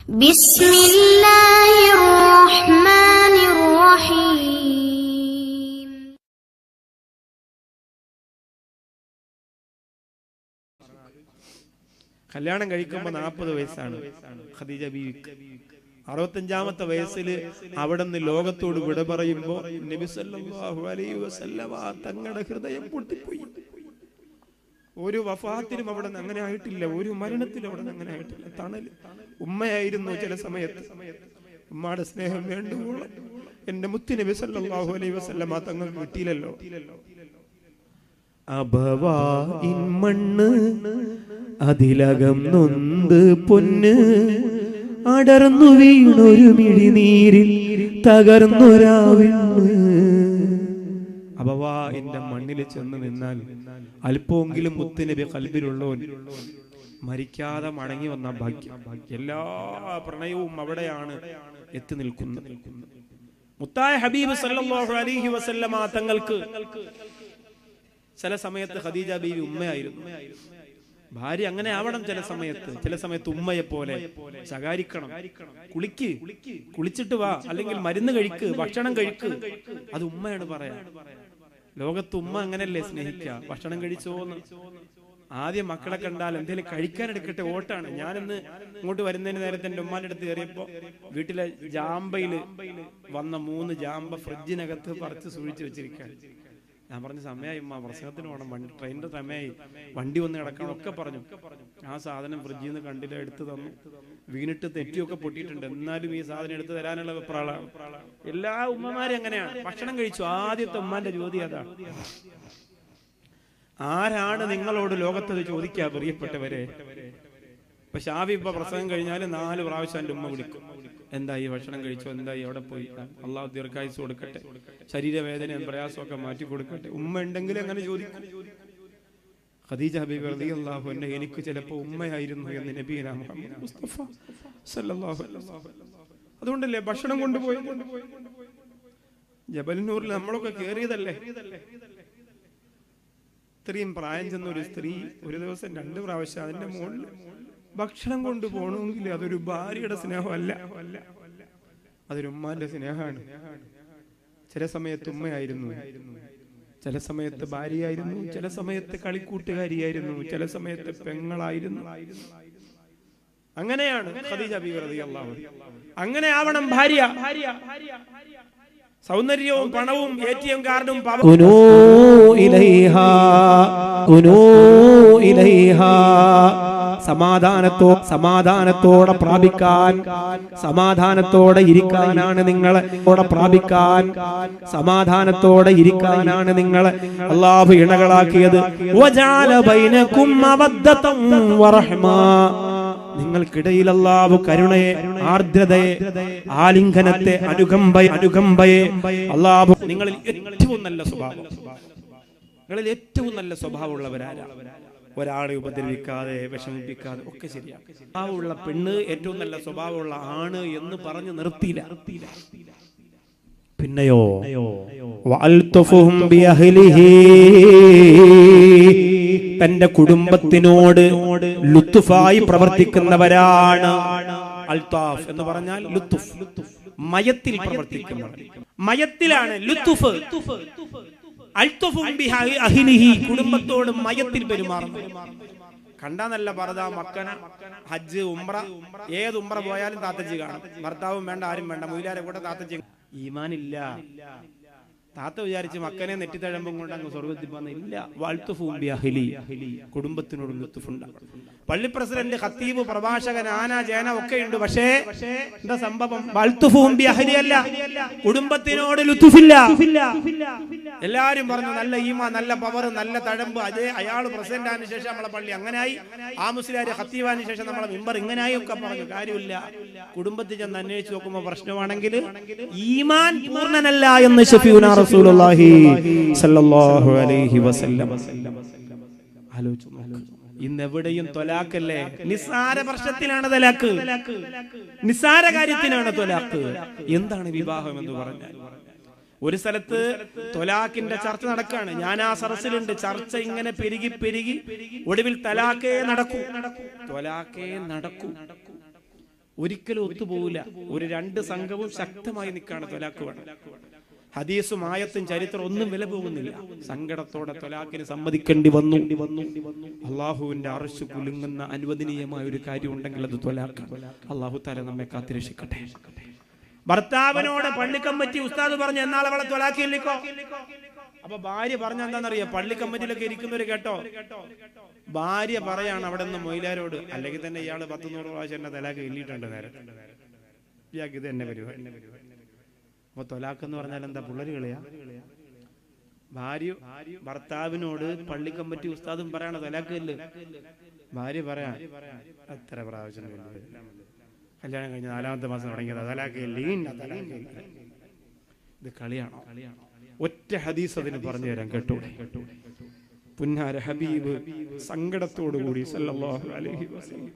ബിസ്മില്ലാഹിർ റഹ്മാനിർ റഹീം. കല്യാണം കഴിക്കുമ്പോൾ 40 വയസ്സാണ് ഖദീജ ബീവിക്ക്. 65-ാമത്തെ വയസ്സിൽ അവിടെ നിന്ന് ലോകത്തോട് വിട പറയുമ്പോൾ നബി സല്ലല്ലാഹു അലൈഹി വസല്ലമ തങ്ങളുടെ ഹൃദയം പൊട്ടിപ്പോയി. ഒരു വഫാത്തിലും അവിടെ നിന്ന് അങ്ങനെ ആയിട്ടില്ല, ഒരു മരണത്തിലും അവിടെ നിന്ന് അങ്ങനെ ആയിട്ടില്ല. തണൽ ഉമ്മയായിരുന്നു. ചില സമയത്ത് ഉമ്മയുടെ സ്നേഹം വേണ്ടുവോളം എന്റെ മുത്ത് നബി സല്ലല്ലാഹു അലൈഹി വസല്ലമ തങ്ങൾക്ക് കിട്ടിയില്ലല്ലോ. അബവാ ഇൻമണ്ണ് അതിലകം നൊന്ത് പൊന്ന് അടർന്നു വീണൊരു മിഴിനീരിൽ തകർന്നൊരാവിണ്ണ്. അബവാ എന്റെ മണ്ണിൽ ചെന്ന് നിന്നാൽ അല്പമെങ്കിലും മുത്തുനബി ഖൽബിലുള്ളവൻ മരിക്കാതെ മടങ്ങി വന്ന ഭാഗ്യം. എല്ലാ പ്രണയവും അവിടെയാണ് എത്തി നിൽക്കുന്നത്. മുത്തായ ഹബീബ് സല്ലല്ലാഹു അലൈഹി വസല്ലമ തങ്ങൾക്ക് ചില സമയത്ത് ഖദീജ ബീവി ഉമ്മയായിരുന്നു. ഭാര്യ അങ്ങനെ ആവണം. ചില സമയത്ത് ഉമ്മയെ പോലെ ശകാരിക്കണം. കുളിച്ചിട്ട് വാ, അല്ലെങ്കിൽ മരുന്ന് കഴിക്ക്, ഭക്ഷണം കഴിക്ക്. അത് ഉമ്മയാണ് പറയാ. ലോകത്ത് ഉമ്മ അങ്ങനെയല്ലേ സ്നേഹിക്കുക. ഭക്ഷണം കഴിച്ചോന്ന് ആദ്യം മക്കളെ കണ്ടാൽ എന്തെങ്കിലും കഴിക്കാൻ എടുക്കട്ടെ ഓട്ടാണ്. ഞാനിന്ന് ഇങ്ങോട്ട് വരുന്നതിന് നേരത്തെ എന്റെ ഉമ്മാന്റെ അടുത്ത് കയറിയപ്പോ വീട്ടിലെ ജാമ്പയില് വന്ന 3 ജാമ്പ ഫ്രിഡ്ജിനകത്ത് പറിച്ച് സൂക്ഷിച്ചു വെച്ചിരിക്കുകയാണ്. ഞാൻ പറഞ്ഞ സമയമായി ഉമ്മ, പ്രസംഗത്തിന് പോകണം, ട്രെയിനിന്റെ സമയമായി, വണ്ടി വന്ന് കിടക്കണം ഒക്കെ പറഞ്ഞു. ആ സാധനം ഫ്രിഡ്ജിൽ നിന്ന് കണ്ടില്ല, എടുത്തു തന്നു. വീണിട്ട് തെറ്റിയൊക്കെ പൊട്ടിയിട്ടുണ്ട്, എന്നാലും ഈ സാധനം എടുത്തു തരാനുള്ള വെപ്രാളാണ്. എല്ലാ ഉമ്മമാരും അങ്ങനെയാണ്. ഭക്ഷണം കഴിച്ചു. ആദ്യത്തെ ഉമ്മാന്റെ ചോദ്യം അതാണ്. ആരാണ് നിങ്ങളോട് ലോകത്തത് ചോദിക്കുക പ്രിയപ്പെട്ടവരെ? ഇപ്പൊ ഷാഫി ഇപ്പൊ പ്രസംഗം കഴിഞ്ഞാൽ 4 പ്രാവശ്യം എന്റെ ഉമ്മ വിളിക്കും. എന്തായി, ഭക്ഷണം കഴിച്ചോ, എന്തായി, എവിടെ പോയി, അള്ളാഹു ദീർഘായുസ്സ് കൊടുക്കട്ടെ, ശരീരവേദനയും പ്രയാസമൊക്കെ മാറ്റി കൊടുക്കട്ടെ. ഉമ്മ ഉണ്ടെങ്കിൽ അങ്ങനെ ചോദിക്കും. ഖദീജ ബീവി റളിയല്ലാഹു അൻഹ എനിക്ക് ചിലപ്പോൾ ഉമ്മയായിരുന്നു എന്ന് നബിയുനാ മുഹമ്മദ് മുസ്തഫ സല്ലല്ലാഹു അലൈഹി വസല്ലം. അതുകൊണ്ടല്ലേ ഭക്ഷണം കൊണ്ടുപോയി. ജബൽനൂറിൽ നമ്മളൊക്കെ കയറിയതല്ലേ. ഇത്രയും പ്രായം ചെന്ന ഒരു സ്ത്രീ ഒരു ദിവസം 2 പ്രാവശ്യം അതിന്റെ മുകളിൽ ഭക്ഷണം കൊണ്ടുപോകണമെങ്കിൽ അതൊരു ഭാര്യയുടെ സ്നേഹമല്ല, അതൊരു ഉമ്മാന്റെ സ്നേഹമാണ്. ചില സമയത്ത് ഉമ്മയായിരുന്നു, ചില സമയത്ത് ഭാര്യയായിരുന്നു, ചില സമയത്ത് കളിക്കൂട്ടുകാരിയായിരുന്നു, ചില സമയത്ത് പെങ്ങളായിരുന്നു. അങ്ങനെയാണ് ഖദീജ ബീവി റളിയല്ലാഹു അൻഹ. അങ്ങനെ ആവണം ഭാര്യ. സൗന്ദര്യവും പണവും ATM കാർഡും സമാധാനത്തോടെ പ്രാപിക്കാൻ, സമാധാനത്തോടെ ഇരിക്കാനാണ് നിങ്ങളെ സമാധാനത്തോടെ ഇരിക്കാനാണ് നിങ്ങളെ അല്ലാഹു ഇണകളാക്കിയത്. വജഅല ബൈനകും മവദ്ദതൻ വറഹ്മ. നിങ്ങൾക്കിടയിൽ അല്ലാഹു കരുണയെ, ആർദ്രതയെ, ആലിംഗനത്തെ, അനുകമ്പയെ അല്ലാഹു നിങ്ങളിൽ ഏറ്റവും നല്ല സ്വഭാവമുള്ളവരാരാ? ഒരാളെ ഉപദ്രവിക്കാതെ, വിഷമിപ്പിക്കാതെ ഒക്കെ ശരിയാണ്. സ്വഭാവമുള്ള പെണ്ണ് ഏറ്റവും നല്ല സ്വഭാവമുള്ള ആണ് എന്ന് പറഞ്ഞു നിർത്തിയില്ല. പിന്നെയോ വഅൽതുഫുഹും ബിഅഹ്ലിഹി, തന്റെ കുടുംബത്തിനോട് ലുത്ഫായി പ്രവർത്തിക്കുന്നവരാണ്. അൽതാഫ് എന്ന് പറഞ്ഞാൽ ലുത്ഫ്, മയത്തിൽ പ്രവർത്തിക്കുന്നവർ. മയത്തിലാണ് ലുത്ഫ്. അൽതുഫും ബിഅഹ്ലിഹി, കുടുംബത്തോട് മയത്തിൽ പെരുമാറുന്നു. കണ്ടാ നല്ല പറത മക്കന, ഹജ്ജ്, ഉംറ, ഏത് ഉംറ പോയാലും താത്തജി കാണും. ഭർത്താവും വേണ്ട, ആരും വേണ്ട, മൊയിലാരെ കൂടെ താത്തജി. ഈമാനില്ല. താത്ത വിചാരിച്ച് മക്കനെ നെറ്റിത്തഴമ്പും കൊണ്ട് അങ്ങ് സ്വർഗ്ഗത്തിൽ പോകുന്നില്ല. വഅൽതുഫും ബിഅഹ്ലി, കുടുംബത്തിനോട് ലുത്ഫുണ്ടാകും. പള്ളി പ്രസിഡന്റ്, ഖത്തീബ്, പ്രഭാഷകൻ, ആന, ജേന ഒക്കെ ഉണ്ട്. പക്ഷേ എന്താ സംഭവം? വഅൽതുഫും ബിഅഹ്ലി അല്ല, കുടുംബത്തിനോട് ലുത്ഫില്ല. എല്ലാരും പറഞ്ഞു നല്ല ഈമാൻ, നല്ല പവർ, നല്ല തഴമ്പ്. അതേ അയാൾ പ്രസിഡന്റ് ആയതിനു ശേഷം നമ്മളെ പള്ളി അങ്ങനായി, ആ മുസ്ലിയാര് ഖത്തീബായതിനു ശേഷം നമ്മളെ മിമ്പർ ഇങ്ങനായി ഒക്കെ പറഞ്ഞു. കാര്യമില്ല. കുടുംബത്തിൽ ചെന്ന് അന്വേഷിച്ച് നോക്കുമ്പോൾ പ്രശ്നമാണെങ്കിൽ ഈമാൻ പൂർണ്ണനല്ല എന്ന് ശഫീഉനാ റസൂലുള്ളാഹി സ്വല്ലല്ലാഹു അലൈഹി വസല്ലം. ആലോചിച്ചു നോക്ക്. ഇന്നെവിടെയും ത്വലാഖല്ലേ. നിസ്സാര പ്രശ്നത്തിലാണ് ത്വലാഖ്, നിസ്സാര കാര്യത്തിനാണ് ത്വലാഖ്. എന്താണ് വിവാഹം എന്ന് പറഞ്ഞാൽ? ഒരു സ്ഥലത്ത് ത്വലാഖിന്റെ ചർച്ച നടക്കാണ്. ഞാൻ ആ സദസ്സിലുണ്ട്. ചർച്ച ഇങ്ങനെ പെരുകി ഒടുവിൽ തലാഖേ നടക്കൂ. ഒരിക്കലും ഒത്തുപോകില്ല. ഒരു രണ്ട് സംഘവും ശക്തമായി നിൽക്കാണ് തൊലാക്ക് വേണം. ഹദീസും ആയത്തും ചരിത്രം ഒന്നും വില പോകുന്നില്ല. സങ്കടത്തോടെ തൊലാക്കിന് സമ്മതിക്കേണ്ടി വന്നു. അള്ളാഹുവിന്റെ അർശ് കുലുങ്ങുന്ന അനുവദനീയമായ ഒരു കാര്യം ഉണ്ടെങ്കിൽ അത് തൊലാക്ക്. അള്ളാഹു തആല നമ്മെ കാത്തിരക്ഷിക്കട്ടെ. ഭർത്താവിനോട് പള്ളി കമ്മിറ്റി ഉസ്താദ് പറഞ്ഞു എന്നാൽ അവളെ തൊലാക്കിയില്ലിക്കോ. അപ്പൊ ഭാര്യ പറഞ്ഞ എന്താണെന്നറിയാം, പള്ളി കമ്മിറ്റിയിലൊക്കെ ഇരിക്കുന്നവര് കേട്ടോ, ഭാര്യ പറയാണ് അവിടെ നിന്ന് മൊയിലാരോട്, അല്ലെങ്കിൽ തന്നെ ഇയാള് 100 പ്രാവശ്യം എന്നെ തൊലാക്ക് എല്ലിയിട്ടുണ്ട് നേരത്തെ, ഇയാൾക്ക് ഇത് എന്നെ പരിപാടി. അപ്പൊ തൊലാക്ക് എന്ന് പറഞ്ഞാൽ എന്താ, പിള്ളേര് കളിയാ? ഭാര്യ ഭർത്താവിനോട് പള്ളി കമ്മിറ്റി ഉസ്താദും പറയണ തൊലാക്ക് ഇല്ല. ഭാര്യ പറയാ എത്ര പ്രാവശ്യം കല്യാണം കഴിഞ്ഞ 4ാമത്തെ മാസം തുടങ്ങിയത് തൊലാക്ക് ഇല്ല. ഇത് കളിയാണോ? ഒറ്റ ഹദീസ് അതിന് പറഞ്ഞു തരാം, കേട്ടൂടെ? പുന്നാര ഹബീബ് സങ്കടത്തോടുകൂടി സല്ലല്ലാഹു അലൈഹി വസല്ലം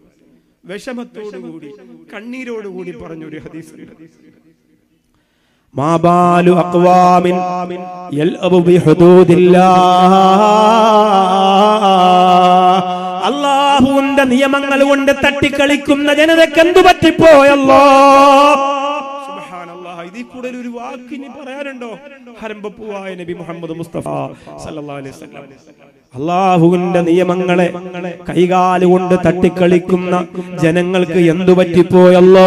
വിഷമത്തോടുകൂടി കണ്ണീരോടുകൂടി പറഞ്ഞൊരു ഹദീസ്, മാബാലു അഖ്വാമിൻ യൽഅബു ബിഹുദൂദില്ലാഹ്, അല്ലാഹുവിന്റെ നിയമങ്ങൾ കൊണ്ട് തട്ടിക്കളിക്കുന്ന ജനതയ്ക്ക് എന്തു പറ്റിപ്പോയല്ലോ. സുബ്ഹാനല്ലാഹ്, ഇതിൽ കൂടുതൽ ഒരു വാക്കിനി പറയാനുണ്ടോ? ഹരമ്പപ്പൂവായ നബി മുഹമ്മദ് മുസ്തഫ സല്ലല്ലാഹു അലൈഹി വസല്ലം അല്ലാഹുവിന്റെ നിയമങ്ങളെ കൈകാലുകൊണ്ട് തട്ടിക്കളിക്കുന്ന ജനങ്ങൾക്ക് എന്തു പറ്റിപ്പോയല്ലോ.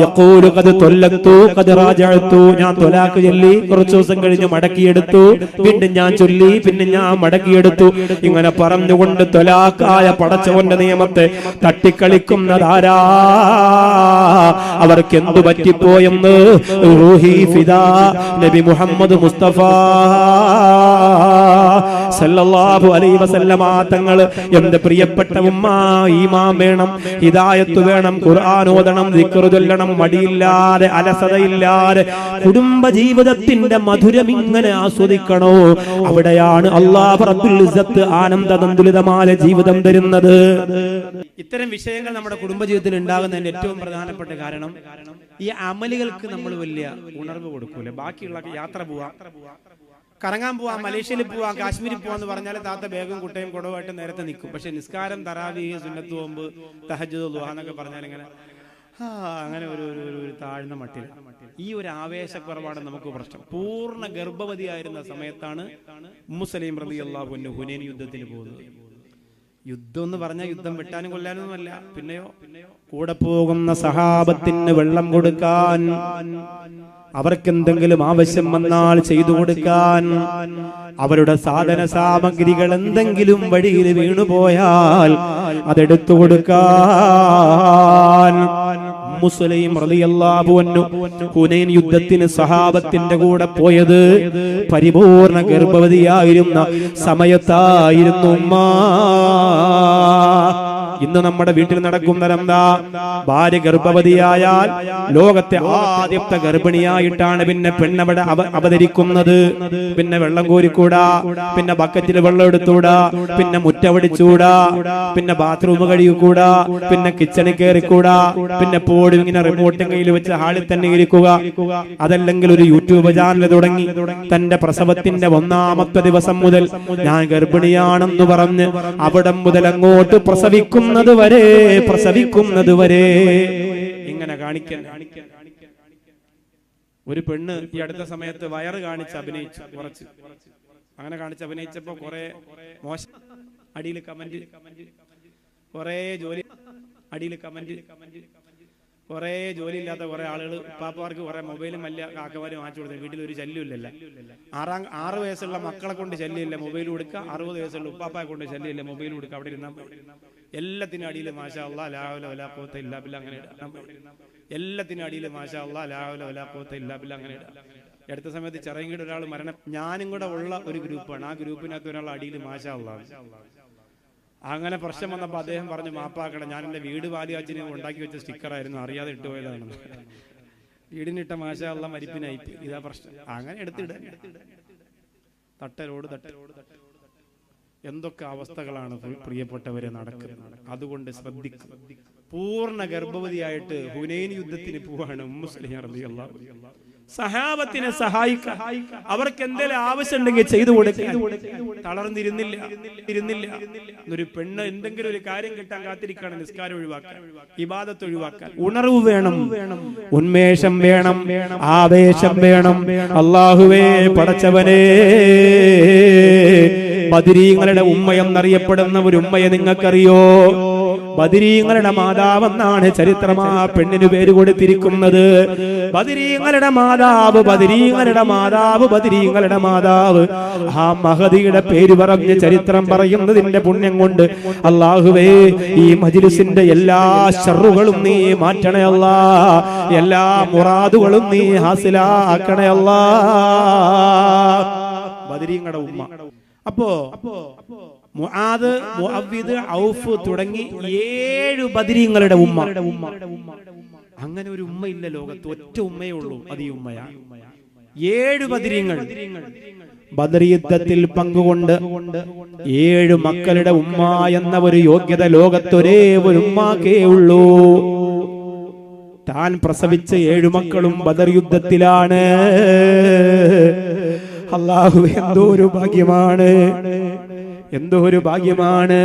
യഖൂലു ഖദ് തൊല്ലത്തു ഖദ് റാജഅതു, ഞാൻ തൊലാഖ് ചൊല്ലി കുറച്ചു ദിവസം കഴിഞ്ഞ് മടക്കിയെടുത്തു, വീണ്ടും ഞാൻ ചൊല്ലി പിന്നെ ഞാൻ മടക്കിയെടുത്തു. ഇങ്ങനെ പറഞ്ഞുകൊണ്ട് തൊലാഖായ പടച്ചവന്റെ നിയമത്തെ തട്ടിക്കളിക്കുന്നതാരാ? അവർക്ക് എന്തു പറ്റിപ്പോയെന്ന് റൂഹി ഫിദാ നബി മുഹമ്മദ് മുസ്തഫ സല്ലല്ലാഹു അലൈഹി വസല്ലമ തങ്ങൾ, എന്റെ പ്രിയപ്പെട്ട ഉമ്മ, ഈമാൻ വേണം, ഹിദായത്ത് വേണം, ഖുർആൻ ഓതണം, ദിക്ർ ചൊല്ലണം, മടിയില്ലാതെ അലസതയില്ലാതെ കുടുംബ ജീവിതത്തിന്റെ മധുരം ഇങ്ങനെ ആസ്വദിക്കണോ. അവിടെയാണ് അല്ലാഹു റബ്ബുൽ ഇസ്സത്ത് ആനന്ദതന്തുലിതമായ ജീവിതം തരുന്നത്. ഇത്തരം വിഷയങ്ങൾ നമ്മുടെ കുടുംബജീവിതത്തിൽ ഉണ്ടാകുന്നതിന്റെ ഏറ്റവും പ്രധാനപ്പെട്ട കാരണം ഈ അമലുകൾക്ക് നമ്മൾ വലിയ ഉണർവ് കൊടുക്കൂല. ബാക്കിയുള്ള യാത്ര പോവാം, കറങ്ങാൻ പോവാം, മലേഷ്യയിൽ പോവാം, കാശ്മീരിൽ പോവാന്ന് പറഞ്ഞാൽ താത്ത ബാഗും കുട്ടയും കുടവുമായിട്ട് നേരത്തെ നിൽക്കും. പക്ഷെ നിസ്കാരം, തറാവീഹ്, സുന്നത്ത് നോമ്പ്, തഹജ്ജുദ്, ദുആ എന്നൊക്കെ പറഞ്ഞാൽ ഇങ്ങനെ അങ്ങനെ ഒരു താഴ്ന്ന മട്ടിൽ. ഈ ഒരു ആവേശക്കുറവാണ് നമുക്ക് പ്രശ്നം. പൂർണ്ണ ഗർഭവതിയായിരുന്ന സമയത്താണ് ഉമ്മു സലീം റളിയല്ലാഹു അൻഹ ഹുനൈൻ യുദ്ധത്തിന് പോകുന്നത്. യുദ്ധം എന്ന് പറഞ്ഞാൽ യുദ്ധം വെട്ടാനും കൊല്ലാനൊന്നുമല്ല. പിന്നെയോ കൂടെ പോകുന്ന സഹാബത്തിന് വെള്ളം കൊടുക്കാൻ, അവർക്ക് എന്തെങ്കിലും ആവശ്യം വന്നാൽ ചെയ്തു കൊടുക്കാൻ, അവരുടെ സാധന സാമഗ്രികൾ എന്തെങ്കിലും വഴിയിൽ വീണുപോയാൽ അതെടുത്തു കൊടുക്കാൻ മുസ്ലിം റളിയല്ലാഹു അൻഹു ഹുനൈൻ യുദ്ധത്തിന് സഹാബത്തിന്റെ കൂടെ പോയത് പരിപൂർണ ഗർഭവതിയായിരുന്ന സമയത്തായിരുന്നു ഉമ്മ. ഇന്ന് നമ്മുടെ വീട്ടിൽ നടക്കുന്നതെന്താ? ഭാര്യ ഗർഭവതിയായാൽ ലോകത്തെ ആദ്യത്തെ ഗർഭിണിയായിട്ടാണ് പിന്നെ പെണ്ണവിടെ അവതരിക്കുന്നത്. പിന്നെ വെള്ളം കോരിക്കൂടാ, പിന്നെ ബക്കറ്റിൽ വെള്ളം എടുത്തൂടാ, പിന്നെ മുറ്റവടിച്ചൂടാ, പിന്നെ ബാത്റൂം കഴിയൂടാ, പിന്നെ കിച്ചണിൽ കയറിക്കൂടാ, പിന്നെ പോടും ഇങ്ങനെ റിമോട്ടും കയ്യിൽ വെച്ച് ഹാളിൽ തന്നെ ഇരിക്കുക. അതല്ലെങ്കിൽ ഒരു യൂട്യൂബ് ചാനൽ തുടങ്ങി തന്റെ പ്രസവത്തിന്റെ 1ാമത്തെ ദിവസം മുതൽ ഞാൻ ഗർഭിണിയാണെന്ന് പറഞ്ഞ് അവിടം മുതൽ അങ്ങോട്ട് പ്രസവിക്കുന്നത് വരെ ഇങ്ങനെ കാണിക്കാൻ. ഒരു പെണ്ണ് ഈ അടുത്ത സമയത്ത് വയറ് കാണിച്ച് അഭിനയിച്ചു, കുറച്ച് അങ്ങനെ കാണിച്ച് അഭിനയിച്ചപ്പോ കുറെ മോശം അടിയിൽ കമന്റ്, കുറെ ജോലി അടിയിൽ കമന്റ്, കുറെ ജോലി ഇല്ലാത്ത കുറെ ആളുകൾ, ഉപ്പാപ്പാർക്ക് കുറെ മൊബൈലും വല്ല കാക്കമാരും വാങ്ങിച്ചു കൊടുത്തു. വീട്ടിൽ ഒരു ശല്യമില്ലല്ല. 6 വയസ്സുള്ള മക്കളെ കൊണ്ട് ശല്യമില്ല, മൊബൈൽ കൊടുക്കുക. 60 വയസ്സുള്ള ഉപ്പാപ്പായെ കൊണ്ട് ശല്യമില്ല, മൊബൈൽ കൊടുക്കുക. അവിടെ ഇരുന്നാൽ എല്ലാത്തിനും അടിയിൽ മാഷാ അല്ലാഹ് ലാ ഹൗല വലാ ഖുവത ഇല്ലാ ബില്ലാഹ് അങ്ങനെ ഇടാം. എല്ലാത്തിനും അടിയിൽ മാഷാ അല്ലാഹ് ലാ ഹൗല വലാ ഖുവത ഇല്ലാ ബില്ലാഹ് അങ്ങനെ ഇടാം. അടുത്ത സമയത്ത് ചെറിയങ്കീട് ഒരാൾ മരണം, ഞാനും കൂടെ ഉള്ള ഒരു ഗ്രൂപ്പാണ്. ആ ഗ്രൂപ്പിനകത്ത് ഒരാൾ അടിയിൽ മാഷാ അല്ലാഹ്. അങ്ങനെ പ്രശ്നം വന്നപ്പോൾ അദ്ദേഹം പറഞ്ഞു, മാപ്പാക്കണം, ഞാൻ എൻ്റെ വീട് പാലിയാച്ചിന് ഉണ്ടാക്കി വെച്ച സ്റ്റിക്കറായിരുന്നു, അറിയാതെ ഇട്ടുപോയതാണ്. വീടിനിട്ട മാഷാ അല്ലാഹ് മരിപ്പിനായി, ഇതാ പ്രശ്നം. അങ്ങനെ എടുത്തിട തട്ടലോട് എന്തൊക്കെ അവസ്ഥകളാണ് പ്രിയപ്പെട്ടവരെ നടക്കുന്നത്. അതുകൊണ്ട് ശ്രദ്ധിക്കും. പൂർണ്ണ ഗർഭവതിയായിട്ട് ഹുനൈൻ യുദ്ധത്തിന് പോവാണ് ഉമ്മു സലീം റളിയല്ലാഹു അൻഹ. സഹാബത്തിനെ സഹായിക്കാൻ, അവർക്ക് എന്തെങ്കിലും ആവശ്യമുണ്ടെങ്കിൽ ചെയ്തു കൊടുക്കാൻ തളർന്നിരുന്നില്ല. ഒരു പെണ്ണ് എന്തെങ്കിലും ഒരു കാര്യം കിട്ടാൻ കാത്തിരിക്കുകയാണ്, നിസ്കാരം ഒഴിവാക്കാൻ, ഇബാദത്ത് ഒഴിവാക്കാൻ. ഉണർവ് വേണം, ഉന്മേഷം വേണം, ആവേശം വേണം. അല്ലാഹുവേ പടച്ചവനേ, ബദരീങ്ങളുടെ ഉമ്മയെന്നറിയപ്പെടുന്ന ഒരു ഉമ്മയെ നിങ്ങൾക്കറിയോ? ബദരീങ്ങളുടെ മാതാവെന്നാണ് ചരിത്രം ആ പെണ്ണിന് പേര് കൊടുത്തിരിക്കുന്നത്. ബദരീങ്ങളുടെ മാതാവ് ആ മഹദിയുടെ പേര് പറഞ്ഞ് ചരിത്രം പറയുന്നതിന്റെ പുണ്യം കൊണ്ട് അല്ലാഹുവേ ഈ മജ്ലിസിന്റെ എല്ലാ ശർറുകളും നീ മാറ്റണേ അല്ലാ, എല്ലാ മുറാദുകളും നീ ഹാസിലാക്കണേ അല്ലാ. ബദരീങ്ങളുടെ ഉമ്മ. അപ്പോ മുആദ്, മുഅവ്വിദ്, ഔഫ് തുടങ്ങി 7 ബദരീങ്ങളുടെ ഉമ്മ. അങ്ങനെ ഒരു ഉമ്മ ഇല്ല ലോകത്ത്, ഒറ്റ ഉമ്മയേ ഉള്ളൂ, അത് ഈ ഉമ്മയാണ്. 7 ബദരീങ്ങൾ ബദർ യുദ്ധത്തിൽ പങ്കുകൊണ്ട് 7 മക്കളുടെ ഉമ്മ എന്ന ഒരു യോഗ്യത ലോകത്തൊരേ ഒരു ഉമ്മാക്കേ ഉള്ളൂ. താൻ പ്രസവിച്ച 7 മക്കളും ബദർ യുദ്ധത്തിലാണ്. അല്ലാഹു, എന്തോ ഒരു ഭാഗ്യമാണ്, എന്തോ ഒരു ഭാഗ്യമാണ്.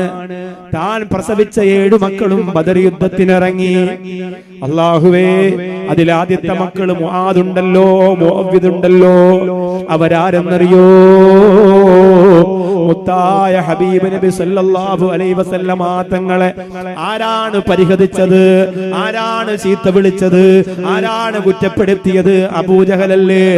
താൻ പ്രസവിച്ച 7 മക്കളും ബദർ യുദ്ധത്തിനിറങ്ങി. അല്ലാഹുവേ, അതിലാദ്യത്തെ മക്കള് മുആദുണ്ടല്ലോ, മുഅവ്വിദുണ്ടല്ലോ. അവരാരെന്നറിയോ? മുത്തായ ഹബീബ് നബി സല്ലല്ലാഹു അലൈഹി വസല്ലമ തങ്ങളെ ആരാണ് പരിഹസിച്ചത്? ആരാണ് ചീത്ത വിളിച്ചത്? ആരാണ് കുറ്റപ്പെടുത്തിയത്? അബൂജഹലല്ലേ.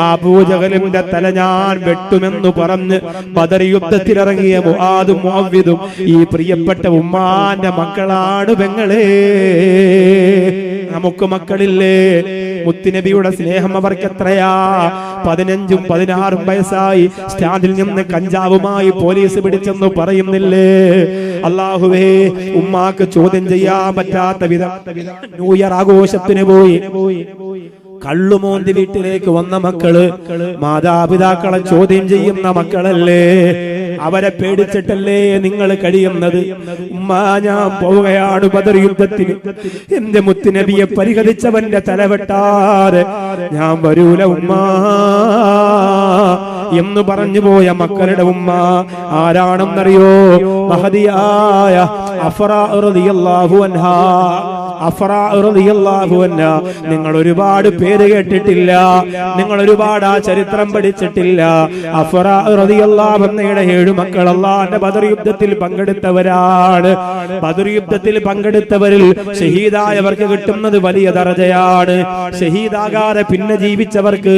ആ അബൂജഹലിന്റെ തല ഞാൻ വെട്ടുമെന്ന് പറഞ്ഞ് ബദർ യുദ്ധത്തിലിറങ്ങിയ മുആദും മുഅവ്വിദും ഈ പ്രിയപ്പെട്ട ഉമ്മാന്റെ മക്കളാണ് പെങ്ങളെ. നമുക്ക് മക്കളില്ലേ? മുത്തുനബിയുടെ സ്നേഹം അവർക്ക് എത്രയാ? 15ഉം 16ഉം വയസ്സായി സ്റ്റാൻഡിൽ നിന്ന് കഞ്ചാവുമായി പോലീസ് പിടിച്ചെന്ന് പറയുന്നില്ലേ? അല്ലാഹുവേ, ഉമ്മാക്ക് ചോദ്യം ചെയ്യാൻ പറ്റാത്ത വിധം ന്യൂ ഇയർ ആഘോഷത്തിന് പോയി കള്ളുമോന്തി വീട്ടിലേക്ക് വന്ന മക്കള് മാതാപിതാക്കളെ ചോദ്യം ചെയ്യുന്ന മക്കളല്ലേ? അവരെ പേടിച്ചിട്ടല്ലേ നിങ്ങൾ കഴിയുന്നത്? ഉമ്മ, ഞാൻ പോവുകയാണ് ബദർ യുദ്ധത്തിന്. എന്റെ മുത്തുനബിയെ പരിഹരിച്ചവന്റെ തലവെട്ടാതെ ഞാൻ വരൂല ഉമ്മ എന്ന് പറഞ്ഞു പോയ മക്കളുടെ ഉമ്മ ആരാണെന്നറിയോ? മഹദിയായ അഫ്റാ റളിയല്ലാഹു അൻഹാ. അഫ്റാ റളിയല്ലാഹു അൻഹാ, നിങ്ങൾ ഒരുപാട് പേര് കേട്ടിട്ടില്ല, നിങ്ങൾ ഒരുപാട് ആ ചരിത്രം പഠിച്ചിട്ടില്ല. അഫ്റാ റളിയല്ലാഹു അൻഹയുടെ 7 മക്കൾ അല്ലാഹുവിന്റെ ബദർ യുദ്ധത്തിൽ പങ്കെടുത്തവരാണ്. ബദർ യുദ്ധത്തിൽ പങ്കെടുത്തവരിൽ ഷഹീദായവർക്ക് കിട്ടുന്നത് വലിയ ദറജയാണ്. ഷഹീദാകാതെ പിന്നെ ജീവിച്ചവർക്ക്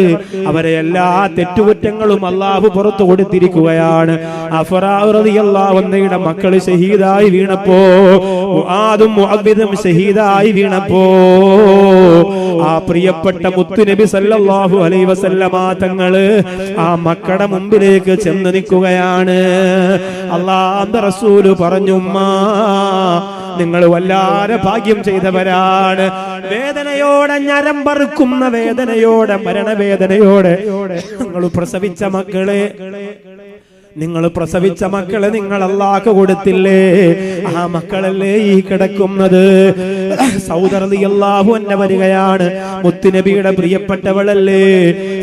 അവരെ എല്ലാ തെറ്റുകുറ്റങ്ങളും അല്ലാഹു പുറത്തു കൊടുത്തിരിക്കുകയാണ്. അഫ്റാ റളിയല്ലാഹു അൻഹയുടെ മക്കൾ ഷഹീദായി വീണപ്പോ, മുആദും മുഅവ്വിദും ഷഹീദായി വീണപ്പോ, ആ പ്രിയപ്പെട്ട മുത്തുനബി സല്ലല്ലാഹു അലൈഹി വസല്ലമ തങ്ങള് ആ മക്കളുടെ മുമ്പിലേക്ക് ചെന്ന് നിൽക്കുകയാണ്. അല്ലാഹുവിന്റെ റസൂല് പറഞ്ഞു, ഉമ്മ, നിങ്ങൾ വല്ലാതെ ഭാഗ്യം ചെയ്തവരാണ്. വേദനയോടെ, ഞരമ്പറുക്കുന്ന വേദനയോടെ, മരണവേദനയോടെ നിങ്ങൾ പ്രസവിച്ച മക്കളെ നിങ്ങൾ അല്ലാഹു കൊടുത്തില്ലേ? ആ മക്കളല്ലേ ഈ കിടക്കുന്നത്? സൗദ റളിയല്ലാഹു അൻഹ വരികയാണ്. മുത്തുനബിയുടെ പ്രിയപ്പെട്ടവളല്ലേ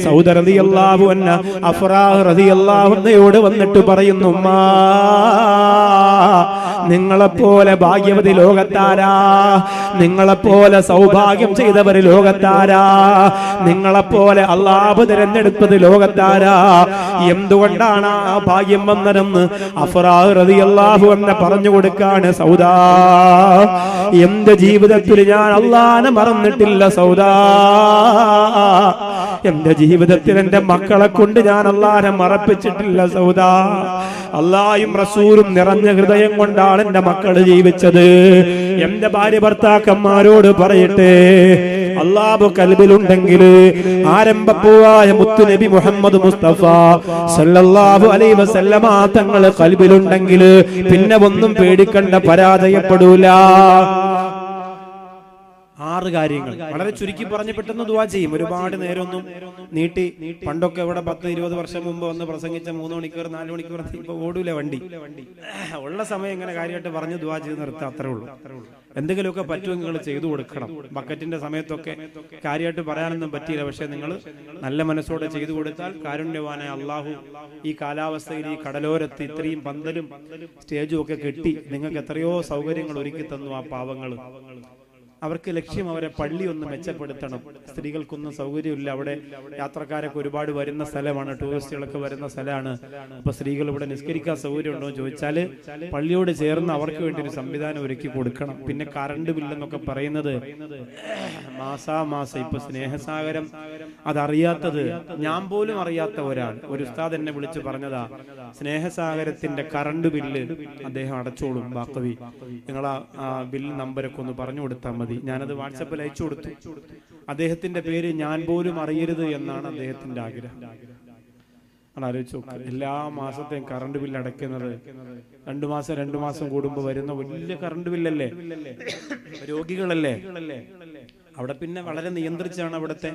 സൗദ റളിയല്ലാഹു അൻഹ. അഫ്റാ റളിയല്ലാഹു അൻഹയോട് വന്നിട്ട് പറയുന്നു, ഉമ്മാ, നിങ്ങളെപ്പോലെ ഭാഗ്യവതി ലോകത്താരാ? നിങ്ങളെപ്പോലെ സൗഭാഗ്യം ചെയ്തവർ ലോകത്താരാ? നിങ്ങളെപ്പോലെ അല്ലാഹു തിരഞ്ഞെടുത്തത് ലോകത്താരാ? എന്തുകൊണ്ടാണ് ആ ഭാഗ്യം വന്നതെന്ന് അഫ്റാ റളിയല്ലാഹു അൻഹ പറഞ്ഞു കൊടുക്കാണ്. സൗദാ, എന്റെ ജീവിതത്തിൽ ഞാൻ അല്ലാഹനെ മറന്നിട്ടില്ല സൗദാ. എന്റെ ജീവിതത്തിൽ എന്റെ മക്കളെ കൊണ്ട് ഞാൻ അല്ലാഹനെ മറപ്പിച്ചിട്ടില്ല സൗദാ. അല്ലാഹും റസൂലും നിറഞ്ഞ ഹൃദയം കൊണ്ടാണ് എന്റെ മക്കൾ ജീവിച്ചത്. എന്റെ ഭാര്യ ഭർത്താക്കന്മാരോട് പറയട്ടെ, അല്ലാഹു കൽബിലുണ്ടെങ്കിൽ, ആരംഭപ്പൂവായ മുത്തുനബി മുഹമ്മദ് മുസ്തഫ സല്ലല്ലാഹു അലൈഹി വസല്ലമ തങ്ങൾ കൽബിലുണ്ടെങ്കിൽ പിന്നെ ഒന്നും പേടിക്കണ്ട, പരാജയപ്പെടൂല. 6 കാര്യങ്ങൾ വളരെ ചുരുക്കി പറഞ്ഞ് പെട്ടെന്ന് ദുആ ചെയ്യും. ഒരുപാട് നേരമൊന്നും നീട്ടി. പണ്ടൊക്കെ ഇവിടെ 10-20 വർഷം മുമ്പ് വന്ന് പ്രസംഗിച്ച 3 മണിക്കൂർ 4 മണിക്കൂർ ഇപ്പൊ ഓടൂല വണ്ടി. ഉള്ള സമയം ഇങ്ങനെ കാര്യമായിട്ട് പറഞ്ഞ് ദുആ ചെയ്ത് നിർത്താം, അത്രേ ഉള്ളൂ. എന്തെങ്കിലുമൊക്കെ പറ്റുമെങ്കിൽ നിങ്ങൾ ചെയ്തു കൊടുക്കണം. ബക്കറ്റിന്റെ സമയത്തൊക്കെ കാര്യമായിട്ട് പറയാനൊന്നും പറ്റിയില്ല, പക്ഷെ നിങ്ങൾ നല്ല മനസ്സോടെ ചെയ്തു കൊടുത്താൽ കാരുണ്യവാനായ അള്ളാഹു ഈ കാലാവസ്ഥയിൽ ഈ കടലോരത്ത് ഇത്രയും പന്തലും സ്റ്റേജും ഒക്കെ കെട്ടി നിങ്ങൾക്ക് എത്രയോ സൗകര്യങ്ങൾ ഒരുക്കി തന്നു. ആ പാവങ്ങൾ അവർക്ക് ലക്ഷ്യം അവരെ പള്ളി ഒന്ന് മെച്ചപ്പെടുത്തണം. സ്ത്രീകൾക്കൊന്നും സൗകര്യമില്ല. അവിടെ യാത്രക്കാരൊക്കെ ഒരുപാട് വരുന്ന സ്ഥലമാണ്, ടൂറിസ്റ്റുകളൊക്കെ വരുന്ന സ്ഥലമാണ്. അപ്പൊ സ്ത്രീകൾ ഇവിടെ നിസ്കരിക്കാൻ സൗകര്യം ഉണ്ടോ എന്ന് ചോദിച്ചാൽ പള്ളിയോട് ചേർന്ന് അവർക്ക് വേണ്ടി ഒരു സംവിധാനം ഒരുക്കി കൊടുക്കണം. പിന്നെ കറണ്ട് ബില്ലെന്നൊക്കെ പറയുന്നത് മാസാമാസം ഇപ്പൊ സ്നേഹസാഗരം അതറിയാത്തത് ഞാൻ പോലും അറിയാത്ത ഒരു ഉസ്താദ് എന്നെ വിളിച്ചു പറഞ്ഞതാ, സ്നേഹസാഗരത്തിന്റെ കറണ്ട് ബില്ല് അദ്ദേഹം അടച്ചോളും. ബാക്കവി നിങ്ങൾ ആ ബില്ല് നമ്പരൊക്കെ ഒന്ന് പറഞ്ഞു കൊടുത്താൽ മതി. ഞാനത് വാട്സപ്പിൽ അയച്ചു കൊടുത്തു. അദ്ദേഹത്തിന്റെ പേര് ഞാൻ പോലും അറിയരുത് എന്നാണ് അദ്ദേഹത്തിന്റെ ആഗ്രഹം. ആലോചിച്ചു നോക്ക്, എല്ലാ മാസത്തെയും കറണ്ട് ബില്ല് അടയ്ക്കുന്നത് 2 മാസം കൂടുമ്പോൾ വരുന്ന വലിയ കറണ്ട് ബില്ലല്ലേ, രോഗികളല്ലേ. അവിടെ പിന്നെ വളരെ നിയന്ത്രിച്ചാണ് അവിടുത്തെ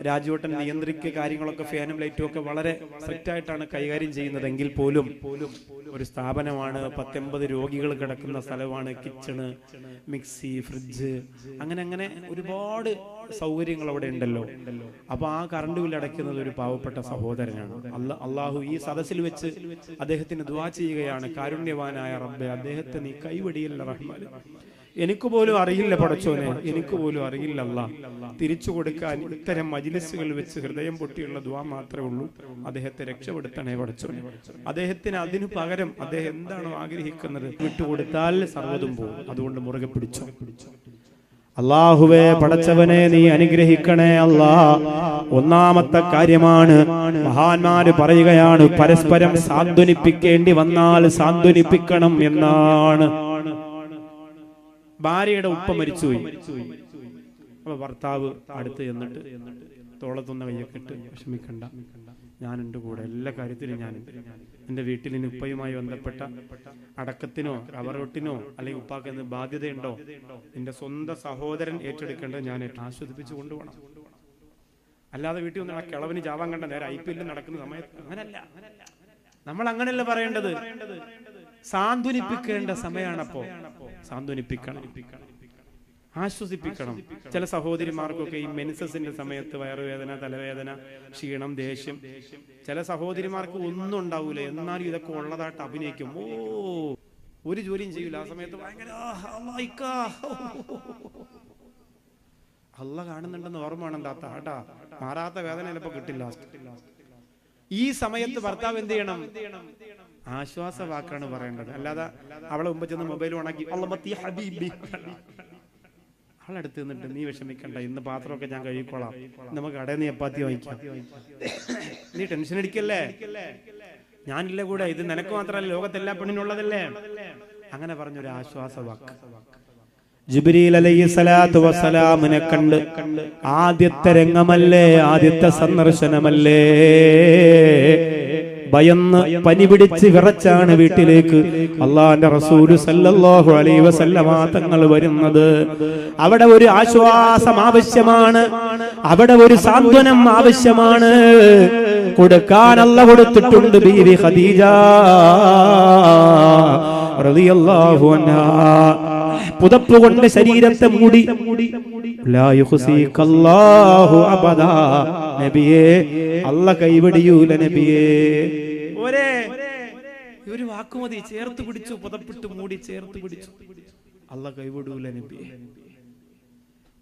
രാജുവേട്ടൻ നിയന്ത്രിക്കുക കാര്യങ്ങളൊക്കെ, ഫാനും ലൈറ്റും ഒക്കെ വളരെ സ്ട്രിക്റ്റ് ആയിട്ടാണ് കൈകാര്യം ചെയ്യുന്നത്. എങ്കിൽ പോലും ഒരു സ്ഥാപനമാണ്, 19 രോഗികൾ കിടക്കുന്ന സ്ഥലമാണ്, കിച്ചണ്, മിക്സി, ഫ്രിഡ്ജ്, അങ്ങനെ ഒരുപാട് സൗകര്യങ്ങൾ അവിടെ ഉണ്ടല്ലോ. അപ്പൊ ആ കറണ്ട് ബില്ല് അടയ്ക്കുന്നത് ഒരു പാവപ്പെട്ട സഹോദരനാണ്. അള്ളാഹു ഈ സദസ്സിൽ വെച്ച് അദ്ദേഹത്തിന് ദുആ ചെയ്യുകയാണ്, കാരുണ്യവാനായ റബ്ബേ അദ്ദേഹത്തെ നീ കൈവടിയില്ല റഹ്മാൻ. എനിക്ക് പോലും അറിയില്ല പടച്ചോനെ, എനിക്ക് പോലും അറിയില്ല അല്ലാഹ്. തിരിച്ചു കൊടുക്കാൻ ഇത്തരം മജ്ലിസുകൾ വെച്ച് ഹൃദയം പൊട്ടിയുള്ള ദുആ മാത്രമേ ഉള്ളൂ. അദ്ദേഹത്തെ രക്ഷപ്പെടുത്തണേ പടച്ചോനെ. അദ്ദേഹത്തിന് അതിനു പകരം അദ്ദേഹം എന്താണോ ആഗ്രഹിക്കുന്നത് വിട്ടുകൊടുത്താൽ സർവ്വതും പോകും. അതുകൊണ്ട് മുറുകെ പിടിച്ചോ. അല്ലാഹുവേ പടച്ചവനെ നീ അനുഗ്രഹിക്കണേ അല്ലാ. ഒന്നാമത്തെ കാര്യമാണ്, മഹാന്മാര് പറയുകയാണ്, പരസ്പരം സാന്ത്വനിപ്പിക്കേണ്ടി വന്നാൽ സാന്ത്വനിപ്പിക്കണം എന്നാണ്. ഭാര്യയുടെ ഉപ്പ മരിച്ചുപോയി. അപ്പൊ ഭർത്താവ് അടുത്ത് ചെന്നിട്ട് തോളത്തൊന്ന കയ്യൊക്കെ ഇട്ട്, വിഷമിക്കണ്ട, ഞാനുണ്ട് കൂടെ, എല്ലാ കാര്യത്തിലും ഞാനുണ്ട്. എന്റെ വീട്ടിൽ ഇനി ഉപ്പയുമായി ബന്ധപ്പെട്ട അടക്കത്തിനോ കവറൊട്ടിനോ അല്ലെങ്കിൽ ഉപ്പാക്ക് എന്ത് ബാധ്യതയുണ്ടോ എന്റെ സ്വന്തം സഹോദരൻ ഏറ്റെടുക്കേണ്ടത് ഞാൻ ആസ്വദിപ്പിച്ചു കൊണ്ടുപോകണം. അല്ലാതെ വീട്ടിൽ വന്ന് ആ കിളവിന് ചാവാൻ കണ്ട നേരെ IPL നടക്കുന്ന സമയത്ത് അങ്ങനല്ല. നമ്മൾ അങ്ങനെയല്ല പറയേണ്ടത്, സാന്ത്വനിപ്പിക്കേണ്ട സമയമാണ്. അപ്പോ സാന്ത്വനിപ്പിക്കണം, ആശ്വസിപ്പിക്കണം. ചില സഹോദരിമാർക്കൊക്കെ ഈ മെൻസസിന്റെ സമയത്ത് വയറുവേദന, തലവേദന, ക്ഷീണം, ദേഷ്യം, ചില സഹോദരിമാർക്ക് ഒന്നും ഉണ്ടാവൂല, എന്നാലും ഇതൊക്കെ ഉള്ളതായിട്ട് അഭിനയിക്കും. ഒരു ജോലിയും ചെയ്യൂല. ആ സമയത്ത് ഭയങ്കര അള്ള കാണുന്നുണ്ടെന്ന് ഓർമ്മ വേണം താത്ത കേട്ടാ. മാറാത്ത വേദന ചിലപ്പോ കിട്ടില്ല. ഈ സമയത്ത് ഭർത്താവ് എന്ത് ചെയ്യണം? ആശ്വാസ വാക്കാണ് പറയേണ്ടത്. അല്ലാതെ അവളെ മുമ്പ് ചെന്ന് മൊബൈൽ ഉണക്കി അവളെടുത്ത് നിന്നിട്ട് നീ വിഷമിക്കണ്ട, ഇന്ന് പാത്രമൊക്കെ ഞാൻ കഴുകിക്കോളാം, നമുക്ക് കടയിൽ നിന്ന് ചപ്പാത്തി വാങ്ങിക്കാം, നീ ടെൻഷൻ അടിക്കല്ലേ, ഞാനില്ല കൂടെ, ഇത് നിനക്ക് മാത്രമല്ല ലോകത്തെല്ലാ പെണ്ണിനുള്ളതല്ലേ. അങ്ങനെ പറഞ്ഞൊരു ആശ്വാസ വാക്ക്. ജിബ്രീൽ അലൈഹിസ്സലാത്തു വസ്സലാമിനെ കണ്ട് ആദ്യത്തെ രംഗമല്ലേ, ആദ്യത്തെ സന്ദർശനമല്ലേ, ഭയന്ന് പനി പിടിച്ച് വിറച്ചാണ് വീട്ടിലേക്ക് അള്ളാന്റെ റസൂൽ സല്ലല്ലാഹു അലൈഹി വസല്ലമ തങ്ങൾ വരുന്നത്. അവിടെ ഒരു ആശ്വാസം ആവശ്യമാണ്, അവിടെ ഒരു സാന്ത്വനം ആവശ്യമാണ്. കൊടുക്കാൻ അല്ലാഹു കൊടുത്തിട്ടുണ്ട്. ബീവി ഖദീജ റളിയല്ലാഹു അൻഹാ പുതപ്പ് കൊണ്ട് ശരീരത്തെ മൂടി. ലാ യുഖ്സികല്ലാഹു അബദാ, നബിയേ അല്ലാഹ് കൈവടിയൂല നബിയേ. ഒരു വാക്കുമതി, ചേർത്ത് പിടിച്ചു, പുതപ്പിട്ട് മൂടി ചേർത്ത് പിടിച്ചു. അല്ലാഹ് കൈവിടൂല നബിയേ.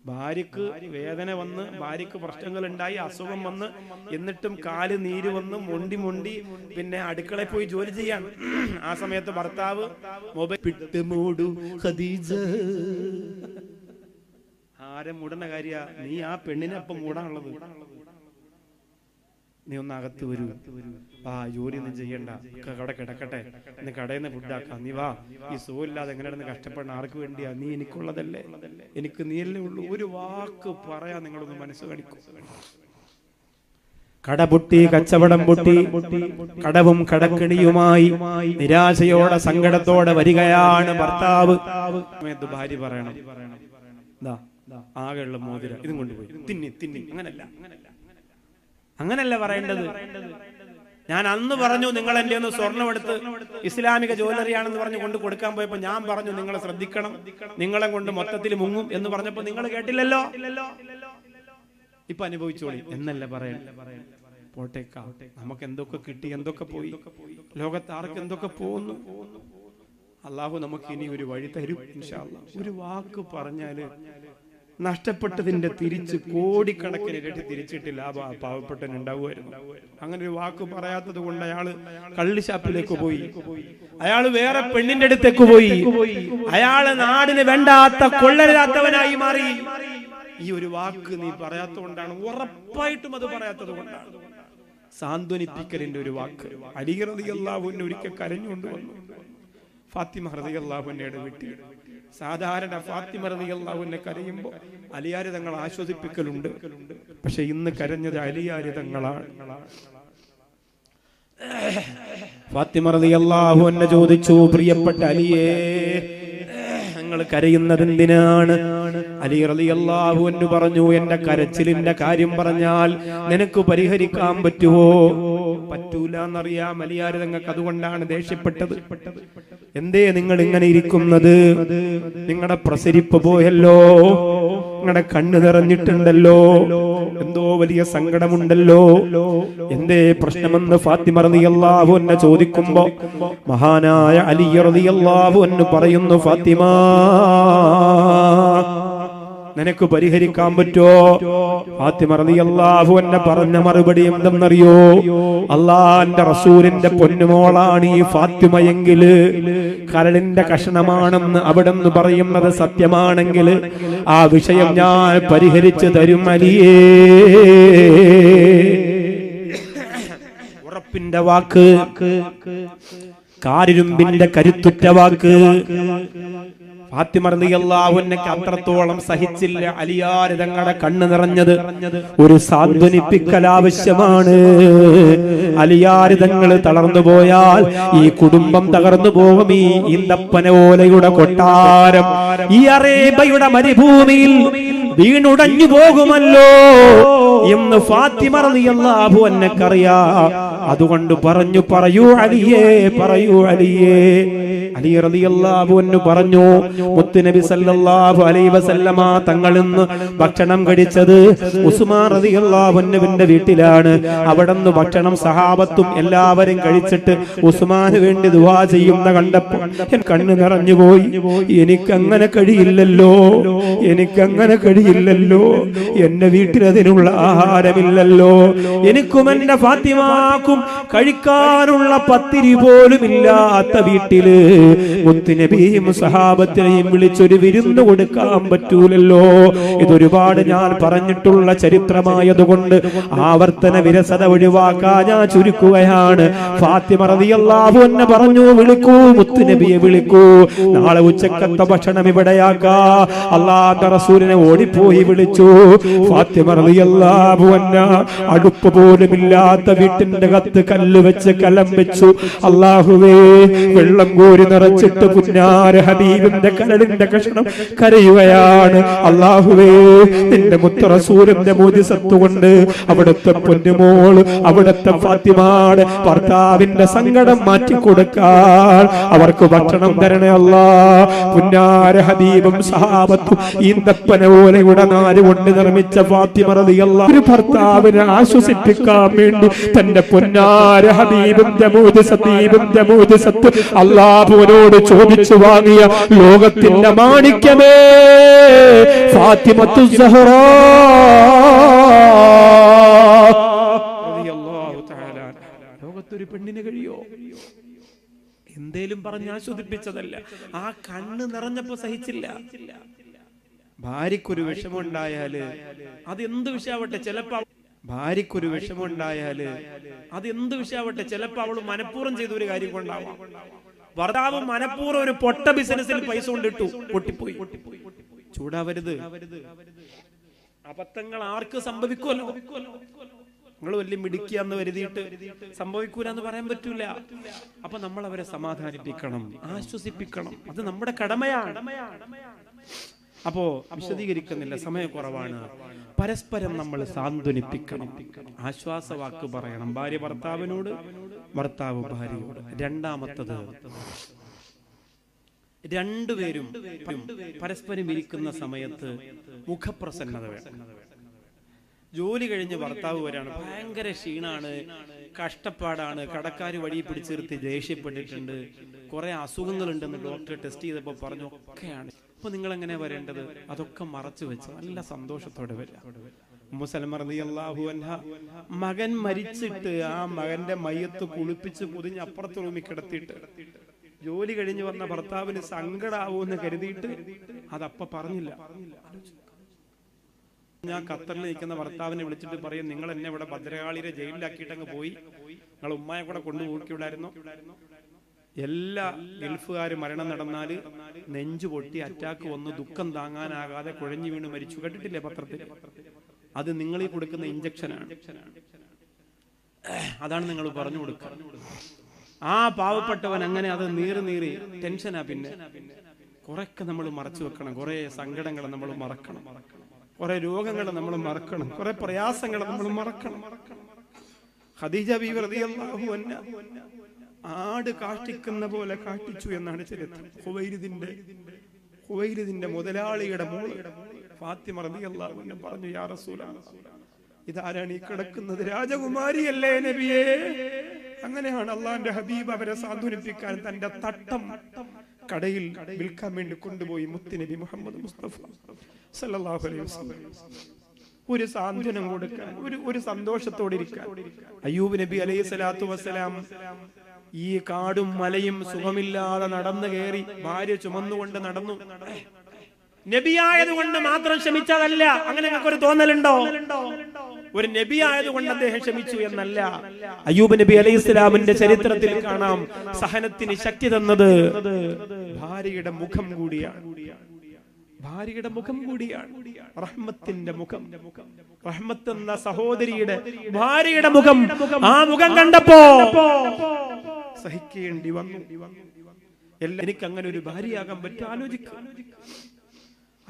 ഭാര്യക്ക് വേദന വന്ന്, ഭാര്യക്ക് പ്രശ്നങ്ങൾ ഉണ്ടായി, അസുഖം വന്ന്, എന്നിട്ടും കാല് നീര് വന്ന് മൊണ്ടി പിന്നെ അടുക്കളയിൽ പോയി ജോലി ചെയ്യാൻ. ആ സമയത്ത് ഭർത്താവ് മൊബൈൽ പിട്ട് മൂടു ഖദീജ. ആരെ മൂടണ കാര്യ? നീ ആ പെണ്ണിനെ അപ്പം മൂടാനുള്ളത്. നീ ഒന്ന് അകത്ത് വരൂ, ജോലി ഒന്നും ചെയ്യണ്ട, കട കിടക്കട്ടെ, ഇന്ന് കടയിൽ നിന്ന് ഫുഡാക്കാം, നീ വാ, ഈ സുഖമില്ലാതെ എങ്ങനെയാണെന്ന് കഷ്ടപ്പെടണം, ആർക്ക് വേണ്ടിയാ? നീ എനിക്കുള്ളതല്ലേ, എനിക്ക് നീയല്ലേ ഉള്ളൂ. ഒരു വാക്ക് പറയാ നിങ്ങളൊന്ന് മനസ്സ് കാണിക്കും. കട പൊട്ടി, കച്ചവടം പൊട്ടി, കടവും കടക്കിണിയുമായി നിരാശയോടെ സങ്കടത്തോടെ വരികയാണ് ഭർത്താവ്. ഭാര്യ പറയണം, ആകെയുള്ള മോതിര ഇതും കൊണ്ടുപോയി തിന്നി തിന്നി. അങ്ങനല്ല പറയേണ്ടത്. ഞാൻ അന്ന് പറഞ്ഞു നിങ്ങൾ എന്റെ ഒന്ന് സ്വർണ്ണം എടുത്ത് ഇസ്ലാമിക ജ്വല്ലറിയാണെന്ന് പറഞ്ഞു കൊണ്ട് കൊടുക്കാൻ പോയപ്പോ ഞാൻ പറഞ്ഞു നിങ്ങളെ ശ്രദ്ധിക്കണം, നിങ്ങളെ കൊണ്ട് മൊത്തത്തിൽ മുങ്ങും എന്ന് പറഞ്ഞപ്പോ നിങ്ങൾ കേട്ടില്ലല്ലോ. ഇപ്പൊ അനുഭവിച്ചോളി എന്നല്ല പറയണ്ട. പോട്ടേക്കാ, നമുക്ക് എന്തൊക്കെ കിട്ടി, എന്തൊക്കെ പോയി, ലോകത്ത് ആർക്ക് എന്തൊക്കെ പോകുന്നു. അള്ളാഹു നമുക്ക് ഇനി ഒരു വഴി തരും ഇൻഷാ അല്ലാഹ്. ഒരു വാക്ക് പറഞ്ഞാല് നഷ്ടപ്പെട്ടതിന്റെ തിരിച്ച് കോടിക്കണക്കിന് ഇരട്ടി തിരിച്ചിട്ടില്ല ആ പാവപ്പെട്ടനുണ്ടാവുമായിരുന്നു. അങ്ങനെ ഒരു വാക്ക് പറയാത്തത് കൊണ്ട് അയാള് കള്ളിഷാപ്പിലേക്ക് പോയി, അയാള് വേറെ പെണ്ണിന്റെ അടുത്തേക്ക് പോയി, അയാള് നാടിന് വേണ്ടാത്ത കൊള്ളരുതാത്തവനായി മാറി. ഈ ഒരു വാക്ക് നീ പറയാത്തതുകൊണ്ടാണ്, ഉറപ്പായിട്ടും അത് പറയാത്തത് കൊണ്ടാണ്. സാന്ത്വനിപ്പിക്കലിന്റെ ഒരു വാക്ക്. അലി റളിയല്ലാഹു അൻഹു ഒരിക്കൽ കരഞ്ഞുകൊണ്ട് വന്നു ഫാത്തിമ റളിയല്ലാഹു അൻഹയുടെ വീട്ടിൽ. സാധാരണ ഫാത്തിമ റളിയല്ലാഹു അൻഹ കരയുമ്പോൾ അലിയാര് തങ്ങൾ ആശ്വസിപ്പിക്കലുണ്ട്. പക്ഷെ ഇന്ന് കരഞ്ഞത് അലിയാര് തങ്ങളാണ്. ഫാത്തിമ റളിയല്ലാഹു അൻഹ ചോദിച്ചു, പ്രിയപ്പെട്ട അലിയേ, നിങ്ങൾ കരയുന്നത് എന്തിനാണ്? അലി റളിയല്ലാഹു അൻഹു പറഞ്ഞു, എന്റെ കരച്ചിലിന്റെ കാര്യം പറഞ്ഞാൽ നിനക്ക് പരിഹരിക്കാൻ പറ്റുമോ? പറ്റൂല എന്നറിയാം അലിയാര് തങ്ങൾക്ക്, അതുകൊണ്ടാണ് ദേഷ്യപ്പെട്ടത്. എന്തേ നിങ്ങൾ ഇങ്ങനെ ഇരിക്കുന്നത്? നിങ്ങളുടെ പ്രസരിപ്പ് പോയല്ലോ, നിങ്ങളുടെ കണ്ണ് നിറഞ്ഞിട്ടുണ്ടല്ലോ, എന്തോ വലിയ സങ്കടമുണ്ടല്ലോ, എന്തേ പ്രശ്നമെന്ന് ഫാത്തിമ റളിയല്ലാഹു അൻഹ ചോദിക്കുമ്പോ മഹാനായ അലി റളിയല്ലാഹു അൻഹു പറയുന്നു, ഫാത്തിമ, നിനക്ക് പരിഹരിക്കാൻ പറ്റോ? ഫാത്തിമ റളിയല്ലാഹു അൻഹ പറഞ്ഞ മറുപടി എന്തെന്നറിയോ? അല്ലാഹുവിന്റെ റസൂലിന്റെ പൊന്നുമോളാണ് ഈ ഫാത്തിമയെങ്കിൽ, കരളിന്റെ കഷണമാണെന്ന് അവിടെന്ന് പറയുന്നത് സത്യമാണെങ്കിൽ ആ വിഷയം ഞാൻ പരിഹരിച്ചു തരും അലിയേ. ഉറപ്പിന്റെ വാക്ക്, കാരിരുമ്പിന്റെ കരുത്തുറ്റ വാക്ക്. ഫാത്തിമ റളിയല്ലാഹു അൻഹയ്ക്ക് അത്രത്തോളം സഹിച്ചില്ല അലിയാര് തങ്ങളുടെ കണ്ണ് നിറഞ്ഞത്. ഒരു സാന്ത്വനിപ്പിക്കൽ ആവശ്യമാണ്. അലിയാര് തങ്ങൾ തളർന്നു പോയാൽ ഈ കുടുംബം തകർന്നു പോകും. ഈ ഈന്തപ്പനയോലയുടെ കൊട്ടാരം ഈ അറേബ്യയുടെ മരുഭൂമിയിൽ വീണുടഞ്ഞു പോകുമല്ലോ എന്ന് ഫാത്തിമ റളിയല്ലാഹു അൻഹക്കറിയാം. അതുകൊണ്ട് പറഞ്ഞു, പറയൂ അലിയേ, പറയൂ അലിയേ. അലി റളിയല്ലാഹു അൻഹു പറഞ്ഞു, മുത്തുനബി സല്ലല്ലാഹു അലൈഹി വസല്ലമ തങ്ങളിൽ നിന്ന് ഭക്ഷണം കഴിച്ചത് ഉസ്മാൻ റളിയല്ലാഹു അൻഹുവിന്റെ വീട്ടിലാണ്. അവിടുന്ന് ഭക്ഷണം സഹാബത്തും എല്ലാവരും കഴിച്ചിട്ട് ഉസ്മാന് വേണ്ടി ദുആ ചെയ്യുന്ന കണ്ടപ്പോൾ എൻ കണ്ണ് നിറഞ്ഞുപോയി. എനിക്കങ്ങനെ കഴിയില്ലല്ലോ, എനിക്കങ്ങനെ കഴിയില്ലല്ലോ, എന്റെ വീട്ടിൽ അതിനുള്ള ആഹാരമില്ലല്ലോ, എനിക്കും എന്റെ ഫാത്തിമാക്കും കഴിക്കാനുള്ള പത്തിരി പോലും ഇല്ലാത്ത വീട്ടില് മുത്തുനബിയും സഹാബത്തിനെയും വിളിച്ചൊരു വിരുന്ന് കൊടുക്കാൻ പറ്റൂലല്ലോ. ഇതൊരുപാട് ഞാൻ പറഞ്ഞിട്ടുള്ള ചരിത്രമായതുകൊണ്ട് ആവർത്തന വിരസത ഒഴിവാക്കാൻ ഞാൻ ചുരുക്കുകയാണ്. ഫാത്തിമ റളിയല്ലാഹു അൻഹ പറഞ്ഞു, വിളിക്കൂ, മുത്തുനബിയെ വിളിക്കൂ, നാളെ ഉച്ചക്കത്തെ ഭക്ഷണം ഇവിടെയാക്കാ. അല്ലാഹുവിന്റെ റസൂലിനെ ഓടിപ്പോയി വിളിച്ചു. ഫാത്തിമ റളിയല്ലാഹു അൻഹ അടുപ്പ് പോലുമില്ലാത്ത വീട്ടിന്റെ കത്ത് കല്ല് വെച്ച് കലം വെച്ചു. അല്ലാഹുവേ, വെള്ളം കോരി നിറച്ചിട്ട് പുന്നാര ഹബീബിന്റെ കരളിന്റെ കഷണം കരയുകയാണ്. അല്ലാഹുവേ, നിന്റെ മുത്ത് റസൂലിന്റെ മോചിസത്ത് കൊണ്ട് അവിടുത്തെ പൊന്നുമോൾ, അവിടുത്തെ ഫാത്തിമയുടെ ഭർത്താവിന്റെ സങ്കടം മാറ്റിക്കൊടുക്കാൻ അവർക്ക് ഭക്ഷണം തരണേ അല്ലാ. പുന്നാര ഹബീബും സഹാബത്തും ഈന്തപ്പന ഓലയുടെ നാര് കൊണ്ട് നിർമ്മിച്ച ഫാത്തിമ റളിയല്ലാഹു ഒരു ഭർത്താവിനെ ആശ്വസിപ്പിക്കാൻ വേണ്ടി തന്റെ പൊന്നാര ഹബീബിന്റെ മോചിസത്ത് അല്ലാഹുവിനോട് ചോദിച്ചു വാങ്ങിയ ലോകത്തിന്റെ മാണിക്യമേ ഫാത്തിമത്തു സഹറ റളിയല്ലാഹു തആല. ലോകത്തൊരു പെണ്ണിന് കഴിയോ? എന്തേലും പറഞ്ഞ് ആസ്വദിപ്പിച്ചതല്ല, ആ കണ്ണ് നിറഞ്ഞപ്പോ സഹിച്ചില്ല. ഭാര്യക്കൊരു വിഷമമുണ്ടായാല് അത് എന്ത് വിഷയാവട്ടെ, ചിലപ്പോ ഭാര്യക്കൊരു വിഷമമുണ്ടായാല് അത് എന്ത് വിഷയാവട്ടെ, ചിലപ്പോ അവള് മനഃപൂർവ്വം ചെയ്ത ഒരു കാര്യം കൊണ്ടാവാം. ഭർത്താവ് മനഃപൂർവ്വം ഒരു പൊട്ട ബിസിനസ്സിൽ പൈസ കൊണ്ടിട്ടു, പൊട്ടിപ്പോയി. ചൂടാവരുത്. അബദ്ധങ്ങൾ ആർക്ക് സംഭവിക്കുമല്ലോ. നിങ്ങൾ വലിയ മിടുക്കിയാന്ന് കരുതിയിട്ട് സംഭവിക്കൂലെന്ന് പറയാൻ പറ്റൂല. അപ്പൊ നമ്മൾ അവരെ സമാധാനിപ്പിക്കണം, ആശ്വസിപ്പിക്കണം. അത് നമ്മുടെ കടമയാണ്. അപ്പോ വിശദീകരിക്കുന്നില്ല, സമയക്കുറവാണ്. പരസ്പരം നമ്മൾ സാന്ത്വനിപ്പിക്കണം, ആശ്വാസവാക്ക് പറയണം, ഭാര്യ ഭർത്താവിനോട്, ഭർത്താവ് ഭാര്യയോട്. രണ്ടാമത്തത്, രണ്ടുപേരും പരസ്പരം ഇരിക്കുന്ന സമയത്ത് മുഖപ്രസന്നത വേണം. ജോലി കഴിഞ്ഞ് ഭർത്താവ് വരാണ്, ഭയങ്കര ക്ഷീണാണ്, കഷ്ടപ്പാടാണ്, കടക്കാർ വഴി പിടിച്ചു നിർത്തി ദേഷ്യപ്പെട്ടിട്ടുണ്ട്, കുറെ അസുഖങ്ങളുണ്ടെന്ന് ഡോക്ടർ ടെസ്റ്റ് ചെയ്തപ്പോൾ പറഞ്ഞു, ഒക്കെയാണ്. അപ്പൊ നിങ്ങൾ എങ്ങനെ വരേണ്ടത്? അതൊക്കെ മറച്ചു വെച്ച് നല്ല സന്തോഷത്തോടെ വരിക. ഉമ്മു സലമ റളിയല്ലാഹു അൻഹ മകൻ മരിച്ചിട്ട് ആ മകന്റെ മയ്യത്ത് കുളിപ്പിച്ച് പൊതിഞ്ഞ് അപ്പുറത്ത് റൂമിൽ കിടത്തിയിട്ട് ജോലി കഴിഞ്ഞ് വന്ന ഭർത്താവിന് സങ്കടാവൂന്ന് കരുതിയിട്ട് അതപ്പ പറഞ്ഞില്ല. ഞാൻ ഖത്തറിൽ നിൽക്കുന്ന ഭർത്താവിനെ വിളിച്ചിട്ട് പറയും, നിങ്ങൾ എന്നെ ഇവിടെ ഭദ്രകാളിയെ ജയിലിലാക്കിയിട്ടങ്ങ് പോയി, നിങ്ങൾ ഉമ്മയെ കൂടെ കൊണ്ടുപോയിക്കൂടായിരുന്നു. എല്ലാ ഗൾഫുകാരും മരണം നടന്നാല് നെഞ്ചു പൊട്ടി അറ്റാക്ക് വന്ന് ദുഃഖം താങ്ങാനാകാതെ കുഴഞ്ഞു വീണ് മരിച്ചു, കേട്ടിട്ടില്ലേ പത്രത്തിൽ? അത് നിങ്ങൾ ഈ കൊടുക്കുന്ന ഇഞ്ചക്ഷനാണ്, അതാണ് നിങ്ങൾ പറഞ്ഞു കൊടുക്കുക. ആ പാവപ്പെട്ടവൻ അങ്ങനെ അത് നീറി ടെൻഷനാ. പിന്നെ കുറെയൊക്കെ നമ്മൾ മറച്ചു വെക്കണം, കുറെ സങ്കടങ്ങൾ നമ്മൾ മറക്കണം, കുറെ രോഗങ്ങൾ നമ്മൾ മറക്കണം, കുറെ പ്രയാസങ്ങൾ നമ്മൾ മറക്കണം. ഖദീജ ബീവി റളിയല്ലാഹു അൻഹ ആട് കാഷ്ടിക്കുന്ന പോലെ കാഷ്ടിച്ചു എന്നാണ് ചരിത്രം. ഖുവൈലിദിന്റെ മുതലാളിയുടെ മോള് ഫാത്തിമ റളിയല്ലാഹു അൻഹ പറഞ്ഞു, യാ റസൂലല്ലാഹ്, ഇതാരാണ് ഈ കിടക്കുന്നത്? രാജകുമാരിയല്ലേ നബിയേ? അങ്ങനെയാണ് അള്ളാന്റെ ഹബീബ് അവരെ സാന്ത്വനിപ്പിക്കാൻ തന്റെ തട്ടം കടയിൽ വിൽക്കാൻ വേണ്ടി കൊണ്ടുപോയി മുത്തുനബി മുഹമ്മദ് മുസ്തഫ സല്ലല്ലാഹു അലൈഹി വസല്ലം ഒരു സാന്ത്വനം കൊടുക്കാൻ, ഒരു സന്തോഷത്തോടെ ഇരിക്കാൻ. അയ്യൂബ് നബി അലൈഹി സ്വലാത്തു വസ്സലാം ഈ കാടും മലയും സുഖമില്ലാതെ നടന്നു കയറി, ഭാര്യ ചുമന്നുകൊണ്ട് നടന്നു. നബിയായതുകൊണ്ട് മാത്രം ക്ഷമിച്ചതല്ല, അങ്ങനെ ഒരു തോന്നലുണ്ടോ? ഒരു നബി ആയതുകൊണ്ട് അദ്ദേഹം ക്ഷമിച്ചു എന്നല്ല. അയ്യൂബ് നബി അലൈഹി ഇസ്ലാമിന്റെ ചരിത്രത്തിൽ കാണാം, സഹനത്തിന് ശക്തി തന്നത് ഭാര്യയുടെ മുഖം കൂടിയാണ്. ഭാര്യയുടെ മുഖം കൂടിയാണ്, റഹ്മത്തിന്റെ മുഖം. റഹ്മത്ത് എന്ന സഹോദരിയുടെ ഭാര്യയുടെ മുഖം, ആ മുഖം കണ്ടപ്പോ സഹിക്കേണ്ടി വന്നു. എനിക്ക് അങ്ങനെ ഒരു ഭാര്യയാകാൻ പറ്റും, ആലോചിക്കുക.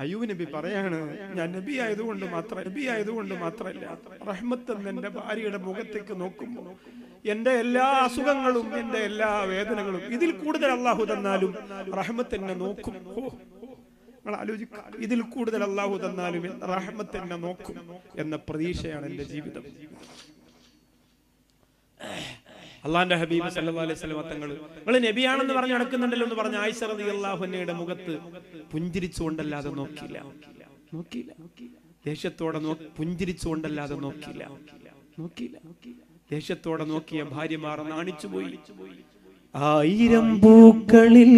അയ്യൂബ് നബി പറയാണ്, ഞാൻ നബി ആയതുകൊണ്ട് മാത്രമല്ല, റഹ്മത്ത് എന്ന എന്റെ ഭാര്യയുടെ മുഖത്തേക്ക് നോക്കുമ്പോൾ എന്റെ എല്ലാ അസുഖങ്ങളും എന്റെ എല്ലാ വേദനകളും ഇതിൽ കൂടുതൽ അള്ളാഹു തന്നാലും റഹ്മത്ത് എന്നെ നോക്കും. ആലോചിക്കുക, ഇതിൽ കൂടുതൽ അള്ളാഹു തന്നാലും റഹ്മത്ത് എന്നെ നോക്കും എന്ന പ്രതീക്ഷയാണ് എന്റെ ജീവിതം. അള്ളാന്റെ ഹബീബ് സല്ലല്ലാഹു അലൈഹി വസല്ലം തങ്ങൾ, നിങ്ങൾ നബിയാണെന്ന് പറഞ്ഞ് നടക്കുന്നുണ്ടല്ലോ എന്ന് പറഞ്ഞ ആയിഷ റളിയല്ലാഹു അൻഹയുടെ മുഖത്ത് പുഞ്ചിരിച്ചുകൊണ്ടല്ലാതെ നോക്കിയില്ല. ദേഷ്യത്തോടെ പുഞ്ചിരിച്ചുകൊണ്ടല്ലാതെ നോക്കിയില്ല. ദേഷ്യത്തോടെ നോക്കിയ ഭാര്യമാർ നാണിച്ചുപോയി. 1000 പൂക്കളിൽ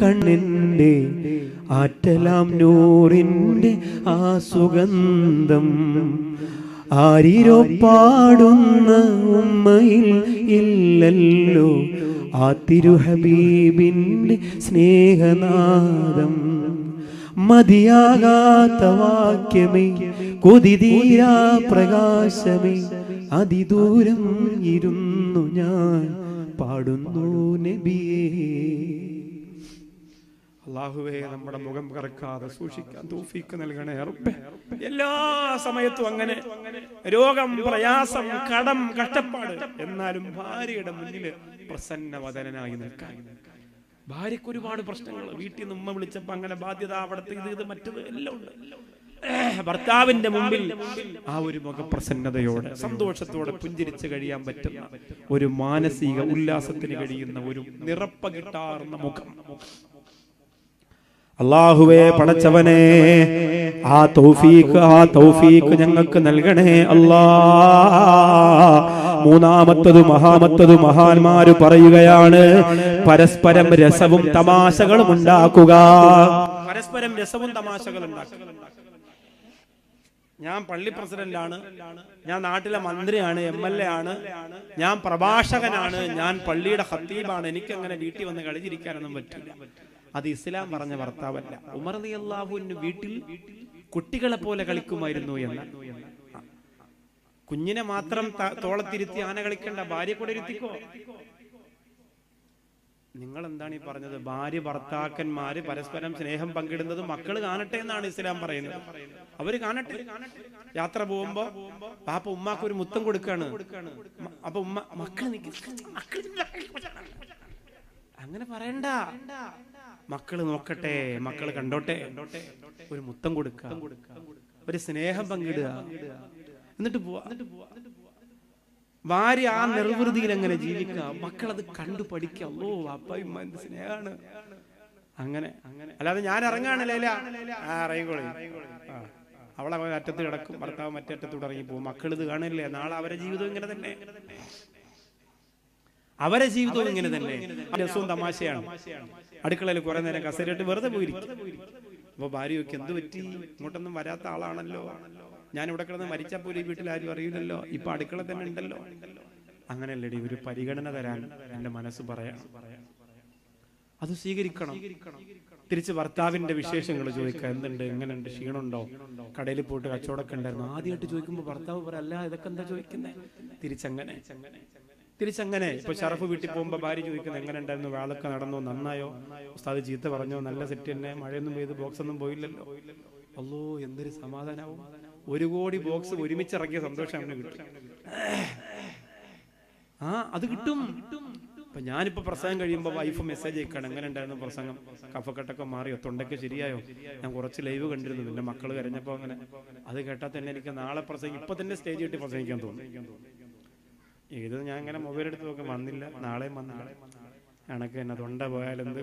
കണ്ണിന്റെ ആറ്റലാം നൂറിന്റെ ആ സുഗന്ധം ആരിരോ പാടുന്ന ഉമ്മയിൽ ഇല്ലല്ലോ, ആ തിരുഹബീബിന്റെ സ്നേഹനാദം. മതിയാകാത്ത വാക്യമേ, കൊതിതീരാ പ്രകാശമേ, അതിദൂരം ഇരുന്നു ഞാൻ പാടുന്നു നബിയേ. അല്ലാഹുവേ, നമ്മുടെ മുഖം കറക്കാതെ സൂക്ഷിക്കാൻ തൗഫീഖ് നൽകണേ റബ്ബേ. എല്ലാ സമയത്തും അങ്ങനെ രോഗം, പ്രയാസം, കടം, കഷ്ടപ്പാട്, എന്നാലും ഭാര്യയുടെ മുന്നിൽ പ്രസന്നവദനായി നിൽക്കാൻ. ഭാര്യക്ക് ഒരുപാട് പ്രശ്നങ്ങൾ, വീട്ടിൽ നിന്ന് ഉമ്മ വിളിച്ചപ്പോ അങ്ങനെ ബാധ്യത, അവിടത്തെ ഇത് മറ്റത് എല്ലാം ഉണ്ട്. ഭർത്താവിന്റെ മുമ്പിൽ ആ ഒരു മുഖപ്രസന്നതയോടെ സന്തോഷത്തോടെ പുഞ്ചിരിച്ച് കഴിയാൻ പറ്റുന്ന, ഒരു മാനസിക ഉല്ലാസത്തിന് കഴിയുന്ന ഒരു നിറപ്പ കിട്ടാറുന്ന മുഖം. അല്ലാഹുവേ, പടച്ചവനെ, ആ തൗഫീഖ് ഞങ്ങൾക്ക് നൽകണേ അല്ലാ. മൂന്നാമത്തത് മഹാന്മാര് പറയുകയാണ്, പരസ്പരം രസവും തമാശകളും ഉണ്ടാക്കുക. പരസ്പരം രസവും തമാശകൾ ഉണ്ടാക്കുക. ഞാൻ പള്ളി പ്രസിഡന്റാണ്, ഞാൻ നാട്ടിലെ മന്ത്രിയാണ്, MLA ആണ്, ഞാൻ പ്രഭാഷകനാണ്, ഞാൻ പള്ളിയുടെ ഖത്തീബാണ്, എനിക്കങ്ങനെ വീട്ടിൽ വന്ന് കളിച്ചിരിക്കാനൊന്നും പറ്റില്ല. അത് ഇസ്ലാം പറഞ്ഞ ഭർത്താവല്ല. ഉമർ റളിയല്ലാഹു അൻഹു വീട്ടിൽ കുട്ടികളെ പോലെ കളിക്കുമായിരുന്നു എന്ന്. കുഞ്ഞിനെ മാത്രം തോളത്തിരുത്തി ആന കളിക്കണ്ട, ഭാര്യ കൂടെ ഇരുത്തിക്കോ. നിങ്ങൾ എന്താണ് ഈ പറഞ്ഞത്? ഭാര്യ ഭർത്താക്കന്മാര് പരസ്പരം സ്നേഹം പങ്കിടുന്നത് മക്കൾ കാണട്ടെ എന്നാണ് ഇസ്ലാം പറയുന്നത്. അവര് കാണട്ടെ. യാത്ര പോകുമ്പോ പാപ്പ ഉമ്മാക്ക് ഒരു മുത്തം കൊടുക്കാണ്. അപ്പൊ ഉമ്മ മക്കള് അങ്ങനെ പറയണ്ട. മക്കള് നോക്കട്ടെ, മക്കള് കണ്ടോട്ടെ, ഒരു മുത്തം കൊടുക്കുക, ഒരു സ്നേഹം പങ്കിടുക, എന്നിട്ട് പോവാ. ഭാര്യ ആ നിർവൃതിയിൽ എങ്ങനെ ജീവിക്കുക, മക്കളത് കണ്ടു പഠിക്കുക. ഓ അപ്പയും സ്നേഹമാണ്. അങ്ങനെ അല്ലാതെ ഞാൻ ഇറങ്ങാണല്ലേ ഇറങ്ങിക്കോളി, അവളെ അറ്റത്ത് കിടക്കും, ഭർത്താവ് മറ്റേ അറ്റത്തോട് ഇറങ്ങി പോകും. മക്കൾ ഇത് കാണില്ലേ? നാളെ അവരെ ജീവിതം ഇങ്ങനെ തന്നെ, അവരെ ജീവിതവും ഇങ്ങനെ തന്നെ. രസവും തമാശയാണ്. അടുക്കളയിൽ കുറെ നേരം കസേരയിട്ട് വെറുതെ പോയിരിക്കും. അപ്പൊ ഭാര്യയൊക്കെ എന്ത് പറ്റി, ഇങ്ങോട്ടൊന്നും വരാത്ത ആളാണല്ലോ, ഞാൻ ഇവിടെ കിടന്ന് മരിച്ചാൽ പോലും ഈ വീട്ടിൽ ആരും അറിയില്ലല്ലോ, ഇപ്പൊ അടുക്കള തന്നെ ഉണ്ടല്ലോ. അങ്ങനെയല്ലേ ഒരു പരിഗണന തരാൻ എന്റെ മനസ്സ് പറയാം. അത് സ്വീകരിക്കണം. തിരിച്ച് ഭർത്താവിന്റെ വിശേഷങ്ങൾ ചോദിക്കുക. എന്തുണ്ട്, എങ്ങനെയുണ്ട്, ക്ഷീണമുണ്ടോ, കടയിൽ പോയിട്ട് കച്ചവടമൊക്കെ ഉണ്ടായിരുന്നു. ആദ്യമായിട്ട് ചോദിക്കുമ്പോൾ ഭർത്താവ് പറയാം, അല്ല ഇതൊക്കെ എന്താ ചോദിക്കുന്നത്. തിരിച്ചങ്ങനെ ഇപ്പൊ ഷറഫ് വീട്ടിൽ പോകുമ്പോ ഭാര്യ ചോദിക്കുന്നത്, എങ്ങനെ ഉണ്ടായിരുന്നു, വേളൊക്കെ നടന്നോ, നന്നായോ, ഉസ്താദ് ചീത്ത പറഞ്ഞോ, നല്ല സെറ്റ് തന്നെ, മഴയൊന്നും പെയ്ത് ബോക്സ് ഒന്നും പോയില്ലല്ലോ. അല്ലോ എന്തൊരു സമാധാനാവും. 1 കോടി ബോക്സ് ഒരുമിച്ചിറക്കിയ സന്തോഷം അവന് കിട്ടും. അത് കിട്ടും. ഇപ്പൊ ഞാനിപ്പോ പ്രസംഗം കഴിയുമ്പോ വൈഫ് മെസ്സേജ് അയക്കാണ്, എങ്ങനെ ഉണ്ടായിരുന്നു പ്രസംഗം, കഫക്കെട്ടൊക്കെ മാറിയോ, തൊണ്ടൊക്കെ ശരിയായോ, ഞാൻ കുറച്ച് ലൈവ് കണ്ടിരുന്നു, പിന്നെ മക്കള് കരഞ്ഞപ്പോ അങ്ങനെ. അത് കേട്ടാൽ തന്നെ എനിക്ക് നാളെ ഇപ്പൊ തന്നെ സ്റ്റേജ് കിട്ടി പ്രസംഗിക്കാൻ തോന്നും. ഇത് ഞാൻ ഇങ്ങനെ മൊബൈൽ എടുത്ത് നോക്കി, വന്നില്ല, നാളെയും വന്നില്ല, കണക്ക് തന്നെ, തൊണ്ട പോയാലെന്ത്,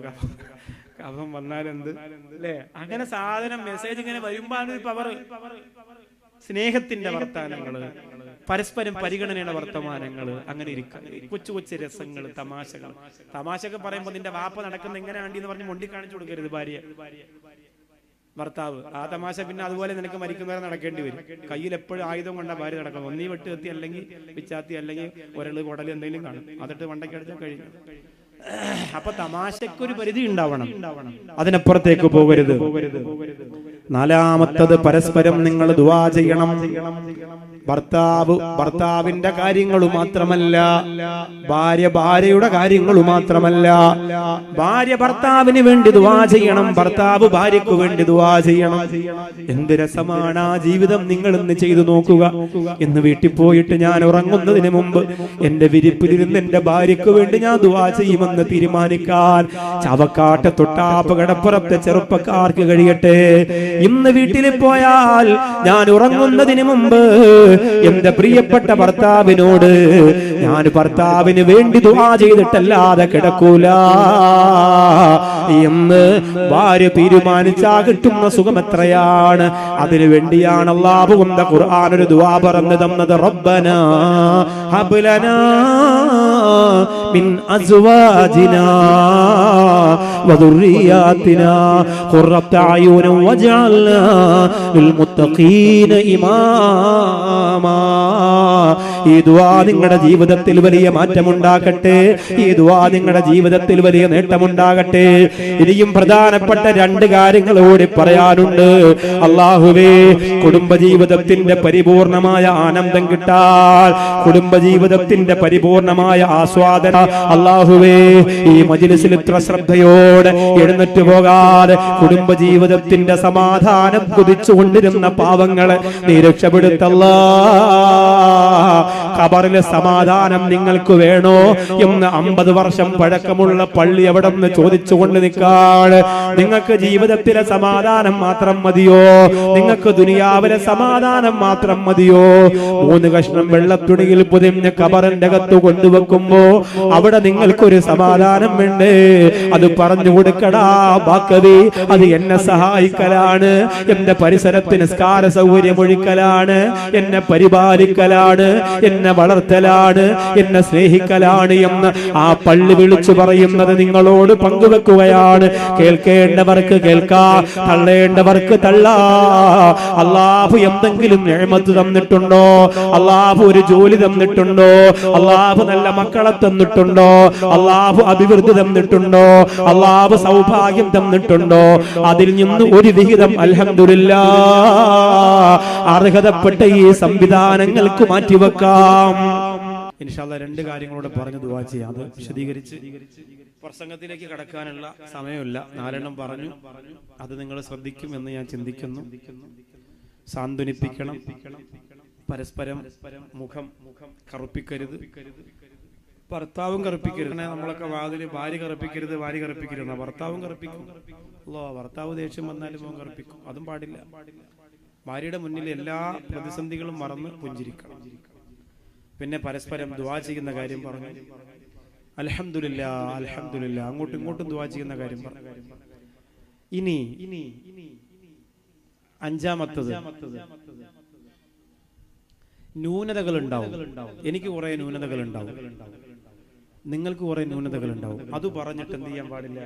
കഫം വന്നാലെന്ത് അല്ലേ. അങ്ങനെ സാധനം മെസ്സേജ് ഇങ്ങനെ വരുമ്പോഴാണ് പവർ. സ്നേഹത്തിന്റെ വർത്തമാനങ്ങള്, പരസ്പരം പരിഗണനയുടെ വർത്തമാനങ്ങള്, അങ്ങനെ ഇരിക്കും. കൊച്ചു കൊച്ചു രസങ്ങൾ, തമാശകൾ. തമാശയൊക്കെ പറയുമ്പോ നിന്റെ വാപ്പ നടക്കുന്ന എങ്ങനെ ആണ്ടി എന്ന് പറഞ്ഞ് മൊണ്ടി കാണിച്ചു കൊടുക്കരുത് ഭാര്യ ഭർത്താവ്. ആ തമാശ പിന്നെ അതുപോലെ നിനക്ക് മരിക്കുന്നവരെ നടക്കേണ്ടി വരും. കയ്യിൽ എപ്പോഴും ആയുധം കൊണ്ട ഭാര്യ നടക്കണം. ഒന്നീ വെട്ട് കത്തി, അല്ലെങ്കിൽ പിച്ചാത്തി, അല്ലെങ്കിൽ ഒരള് കുടല് എന്തെങ്കിലും കാണും. അതിട്ട് വണ്ടയ്ക്കടിച്ചാൽ കഴിഞ്ഞു. അപ്പൊ തമാശക്കൊരു പരിധി ഉണ്ടാവണം, അതിനപ്പുറത്തേക്ക് പോകരുത്. 4-മത്തത് പരസ്പരം നിങ്ങൾ ദുആ ചെയ്യണം. ഭർത്താവിന്റെ കാര്യങ്ങൾ മാത്രമല്ല, ഭാര്യയുടെ കാര്യങ്ങൾ മാത്രമല്ല. ഭാര്യ ഭർത്താവിന് വേണ്ടി ദുആ ചെയ്യണം, ഭർത്താവ് ഭാര്യയ്ക്ക് വേണ്ടി ദുആ ചെയ്യണം. എന്ത് രസമാണ് ആ ജീവിതം. നിങ്ങൾ ഇന്ന് ചെയ്തു നോക്കുക. ഇന്ന് വീട്ടിൽ പോയിട്ട് ഞാൻ ഉറങ്ങുന്നതിന് മുമ്പ് എന്റെ വിരിപ്പിലിരുന്ന് എന്റെ ഭാര്യയ്ക്ക് വേണ്ടി ഞാൻ ദുആ ചെയ്യുമെന്ന് തീരുമാനിക്കാൻ ചവക്കാട്ട് തൊട്ടാപ്പകടപ്പുറത്തെ ചെറുപ്പക്കാർക്ക് കഴിയട്ടെ. ഇന്ന് വീട്ടിൽ പോയാൽ ഞാൻ ഉറങ്ങുന്നതിന് മുമ്പ് എന്റെ പ്രിയപ്പെട്ട ഭർത്താവിനോട് ഞാൻ ഭർത്താവിന് വേണ്ടി ദുആ ചെയ്തിട്ടല്ലാതെ കിടക്കൂല എന്ന് ഭാര്യ തീരുമാനിച്ചാ കിട്ടുന്ന സുഖം എത്രയാണ്. അതിനു വേണ്ടിയാണ് അല്ലാഹു ഖുർആൻ ഒരു ദുആ പറഞ്ഞു തന്നത്. റബ്ബനാ ഹബ് ലനാ മിൻ അസ്വാജിനാ വദുർരിയാതിനാ ഖുർറത അയൂന വജഅൽനാ ലിൽ മുത്തഖീന ഇമാമാ. ഈ ദുആ നിങ്ങളുടെ ജീവിതത്തിൽ വലിയ മാറ്റമുണ്ടാകട്ടെ. ഈ ദുആ നിങ്ങളുടെ ജീവിതത്തിൽ വലിയ നേട്ടമുണ്ടാകട്ടെ. ഇനിയും പ്രധാനപ്പെട്ട 2 കാര്യങ്ങൾ കൂടി പറയാനുണ്ട്. അല്ലാഹുവേ, കുടുംബജീവിതത്തിന്റെ പരിപൂർണമായ ആനന്ദം കിട്ടാൻ, കുടുംബജീവിതത്തിന്റെ പരിപൂർണമായ ആസ്വാദന അല്ലാഹുവേ ഈ മജ്ലിസിൽ ഇത്ര ശ്രദ്ധയോടെ എഴുന്നേറ്റ് പോകാതെ കുടുംബജീവിതത്തിന്റെ സമാധാനം കുതിച്ചുകൊണ്ടിരുന്ന പാവങ്ങളെ നീ രക്ഷപ്പെടുത്തല്ലാ. ഖബറിലെ സമാധാനം നിങ്ങൾക്ക് വേണോ എന്ന് 50 വർഷം പഴക്കമുള്ള പള്ളി എവിടെ നിന്ന് ചോദിച്ചുകൊണ്ട് നിൽക്കാണ്. നിങ്ങൾക്ക് ജീവിതത്തിലെ സമാധാനം മാത്രം മതിയോ? നിങ്ങൾക്ക് ദുനിയാവിലെ സമാധാനം മാത്രം മതിയോ? 3 കഷ്ണം വെള്ളത്തുണിയിൽ പൊതിഞ്ഞ് ഖബറിന്റെ അകത്ത് കൊണ്ടുവെക്കുമ്പോ അവിടെ നിങ്ങൾക്കൊരു സമാധാനം വേണ്ടേ? അത് പറഞ്ഞു കൊടുക്കടാ ബാക്കവി. അത് എന്നെ സഹായിക്കലാണ്, എന്റെ പരിസരത്ത് നിസ്കാര സൗകര്യം ഒഴിക്കലാണ്, എന്നെ പരിപാലിക്കലാണ്, എന്നെ വളർത്തലാണ്, എന്നെ സ്നേഹിക്കലാണ് എന്ന് ആ പള്ളി വിളിച്ചു പറയുന്നത് നിങ്ങളോട് പങ്കുവെക്കുകയാണ്. കേൾക്കേണ്ടവർക്ക് കേൾക്കാം, തള്ളേണ്ടവർക്ക് തള്ളാ. അല്ലാഹു എന്തെങ്കിലും നിഅമത്ത് തന്നിട്ടുണ്ടോ? അല്ലാഹു ഒരു ജോലി തന്നിട്ടുണ്ടോ? അല്ലാഹു നല്ല മക്കളെ തന്നിട്ടുണ്ടോ? അല്ലാഹു അഭിവൃദ്ധി തന്നിട്ടുണ്ടോ? അല്ലാഹു സൗഭാഗ്യം തന്നിട്ടുണ്ടോ? അതിൽ നിന്ന് ഒരു വിഹിതം അൽഹംദുലില്ലാഹ് അർഹതപ്പെട്ട ഈ സംവിധാനങ്ങൾക്ക് മാറ്റിവെക്കാം. ഇൻഷാ അല്ലാഹ് 2 കാര്യങ്ങളോട് പറഞ്ഞു ദുആ ചെയ്യാം. അത് വിശദീകരിച്ച് പ്രസംഗത്തിലേക്ക് കടക്കാനുള്ള സമയമില്ല. 4 പറഞ്ഞു. അത് നിങ്ങൾ ശ്രദ്ധിക്കുമെന്ന് ഞാൻ ചിന്തിക്കുന്നു. സാന്ത്വനിപ്പിക്കണം, പരസ്പരം മുഖം കറുപ്പിക്കരുത്, ഭർത്താവും കറുപ്പിക്കരുത്. നമ്മളൊക്കെ വാതില് ഭാര്യ കറുപ്പിക്കരുത് ഭർത്താവും കറുപ്പിക്കും. ഭർത്താവ് ദേഷ്യം വന്നാലും മുഖം കറുപ്പിക്കും, അതും പാടില്ല. ഭാര്യയുടെ മുന്നിൽ എല്ലാ പ്രതിസന്ധികളും മറന്ന് പുഞ്ചിരിക്കണം. പിന്നെ പരസ്പരം ദുആ ചെയ്യുന്ന കാര്യം പറഞ്ഞു. അൽഹംദുലില്ലാഹ് അങ്ങോട്ടും ഇങ്ങോട്ടും ദുആ ചെയ്യുന്ന കാര്യം പറഞ്ഞു. ഇനി 5-മത്തത് ന്യൂനതകൾ ഉണ്ടാവും. എനിക്ക് കുറെ ന്യൂനതകൾ ഉണ്ടാവും, നിങ്ങൾക്ക് കുറെ ന്യൂനതകൾ ഉണ്ടാവും. അത് പറഞ്ഞിട്ട് എന്ത് ചെയ്യാൻ പാടില്ല?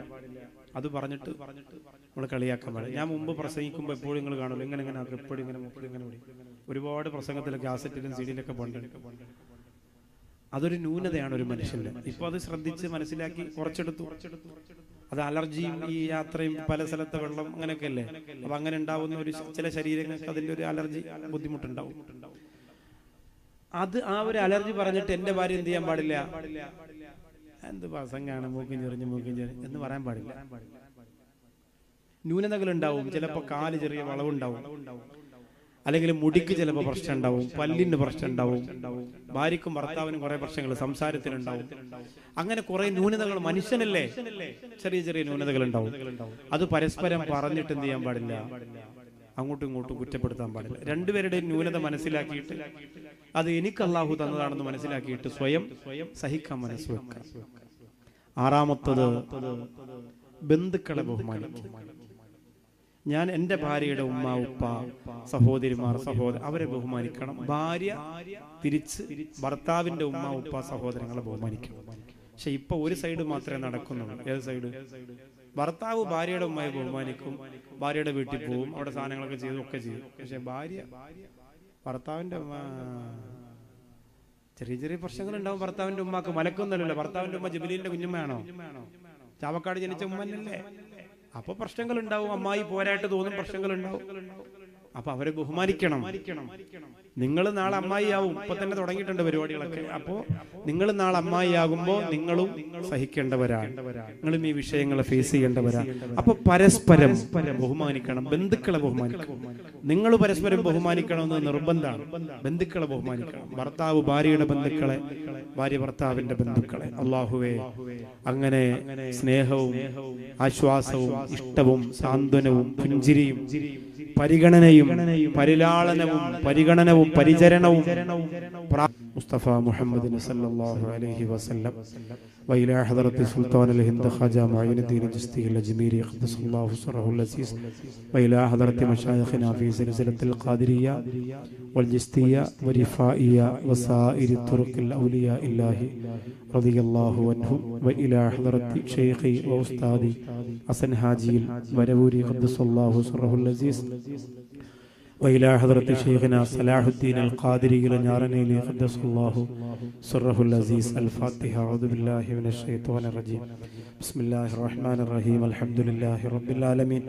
അത് പറഞ്ഞിട്ട് നമ്മൾ കളിയാക്കാൻ പാടില്ല. ഞാൻ മുമ്പ് പ്രസംഗിക്കുമ്പോൾ എപ്പോഴും നിങ്ങൾ കാണുമല്ലോ, ഇങ്ങനെ എപ്പോഴും ഇങ്ങനെ ഒരുപാട് പ്രസംഗത്തിലൊക്കെ കാസറ്റിലും സീഡിയിലൊക്കെ പണ്ടെടുക്കും. അതൊരു ന്യൂനതയാണ് ഒരു മനുഷ്യന്റെ. ഇപ്പൊ അത് ശ്രദ്ധിച്ച് മനസ്സിലാക്കി കുറച്ചെടുത്തു. അത് അലർജിയും ഈ യാത്രയും പല സ്ഥലത്തെ വെള്ളം അങ്ങനെയൊക്കെ അല്ലേ. അപ്പൊ അങ്ങനെ ഉണ്ടാവുന്ന ഒരു ചില ശരീരങ്ങൾക്ക് അതിന്റെ ഒരു അലർജി ബുദ്ധിമുട്ടുണ്ടാവും. അത് ആ ഒരു അലർജി പറഞ്ഞിട്ട് എന്റെ ഭാര്യ എന്ത് ചെയ്യാൻ പാടില്ല? എന്ത് പ്രസംഗാണ്, മൂക്കും ചെറിഞ്ഞ് എന്ന് പറയാൻ പാടില്ല. ന്യൂനതകൾ ഉണ്ടാവും. ചിലപ്പോൾ കാല് ചെറിയ വളവുണ്ടാവും, അല്ലെങ്കിൽ മുടിക്ക് ചിലപ്പോൾ പ്രശ്നം ഉണ്ടാവും, പല്ലിന് പ്രശ്നം ഉണ്ടാവും, ഭാര്യക്കും ഭർത്താവിനും കുറെ പ്രശ്നങ്ങൾ സംസാരത്തിനുണ്ടാവും. അങ്ങനെ കുറെ ന്യൂനതകൾ മനുഷ്യനല്ലേ, ചെറിയ ന്യൂനതകൾ ഉണ്ടാവും. അത് പരസ്പരം പറഞ്ഞിട്ട് എന്ത് ചെയ്യാൻ പാടില്ല? അങ്ങോട്ടും ഇങ്ങോട്ടും കുറ്റപ്പെടുത്താൻ പാടില്ല. രണ്ടുപേരുടെയും ന്യൂനത മനസ്സിലാക്കിയിട്ട് അത് എനിക്ക് അല്ലാഹു തന്നതാണെന്ന് മനസ്സിലാക്കിയിട്ട് സ്വയം സഹിക്കാൻ മനസ്സ് വെക്കാം. 6-മത്തത് ബന്ധുക്കളെ ബഹുമാനിക്കും. ഞാൻ എൻ്റെ ഭാര്യയുടെ ഉമ്മ, ഉപ്പ, സഹോദരിമാർ, അവരെ ബഹുമാനിക്കണം. ഭാര്യ തിരിച്ച് ഭർത്താവിന്റെ ഉമ്മ, ഉപ്പ, സഹോദരങ്ങളെ ബഹുമാനിക്കണം. പക്ഷെ ഇപ്പൊ ഒരു സൈഡ് മാത്രമേ നടക്കുന്നുള്ളൂ. ഏത് സൈഡ്? ഭർത്താവ് ഭാര്യയുടെ ഉമ്മയെ ബഹുമാനിക്കും, ഭാര്യയുടെ വീട്ടിൽ പോവും, അവിടെ സാധനങ്ങളൊക്കെ ഒക്കെ ചെയ്യും. പക്ഷെ ഭാര്യ ഭർത്താവിന്റെ ഉമ്മ ചെറിയ പ്രശ്നങ്ങൾ ഉണ്ടാവും. ഭർത്താവിന്റെ ഉമ്മക്ക് മലക്കൊന്നല്ലോ. ഭർത്താവിന്റെ ഉമ്മ ജിബ്രീലിന്റെ കുഞ്ഞുമ്മയാണോ? ചാവക്കാട് ജനിച്ച ഉമ്മന്നല്ലേ? അപ്പൊ പ്രശ്നങ്ങൾ ഉണ്ടാവും. അമ്മായി പോരായിട്ട് തോന്നും, പ്രശ്നങ്ങൾ ഉണ്ടാവും. അപ്പൊ അവരെ ബഹുമാനിക്കണം. നിങ്ങൾ നാളെ അമ്മായി ആവും. ഇപ്പൊ തന്നെ തുടങ്ങിയിട്ടുണ്ട് പരിപാടികളൊക്കെ. അപ്പോ നിങ്ങൾ നാളെ അമ്മായി ആകുമ്പോ നിങ്ങളും സഹിക്കേണ്ടവരാണ്, നിങ്ങളും ഈ വിഷയങ്ങളെ ഫേസ് ചെയ്യേണ്ടവരാണ്. അപ്പൊ പരസ്പരം ബഹുമാനിക്കണം, ബന്ധുക്കളെ ബഹുമാനിക്കണം. നിങ്ങൾ പരസ്പരം ബഹുമാനിക്കണമെന്ന് നിർബന്ധമാണ്. ബന്ധുക്കളെ ബഹുമാനിക്കണം. ഭർത്താവ് ഭാര്യയുടെ ബന്ധുക്കളെ, ഭാര്യ ഭർത്താവിന്റെ ബന്ധുക്കളെ. അല്ലാഹുവേ, അങ്ങനെ സ്നേഹവും ആശ്വാസവും ഇഷ്ടവും സാന്ത്വനവും പുഞ്ചിരിയും പരിഗണനയും പരിഗണനവും പരിചരണവും മുസ്തഫ മുഹമ്മദ് സല്ലല്ലാഹു അലൈഹി വസല്ലം وإلى حضرة سلطان الهند خواجة معين الدين الجستي الأجميري قدس الله سره العزيز وإلى حضرة مشايخنا في سلسلة القادرية والجستية والرفائية وسائر الطرق الأولياء الله رضي الله عنهم وإلى حضرة شيخي وأستاذي حسن حاجي البروري قدس الله سره العزيز وإلى حضرة شيخنا صلاح الدين القادري النارنيلي قدس الله سره العزيز. الفاتحة. أعوذ بالله من الشيطان الرجيم. بسم الله الرحمن الرحيم. الحمد لله رب العالمين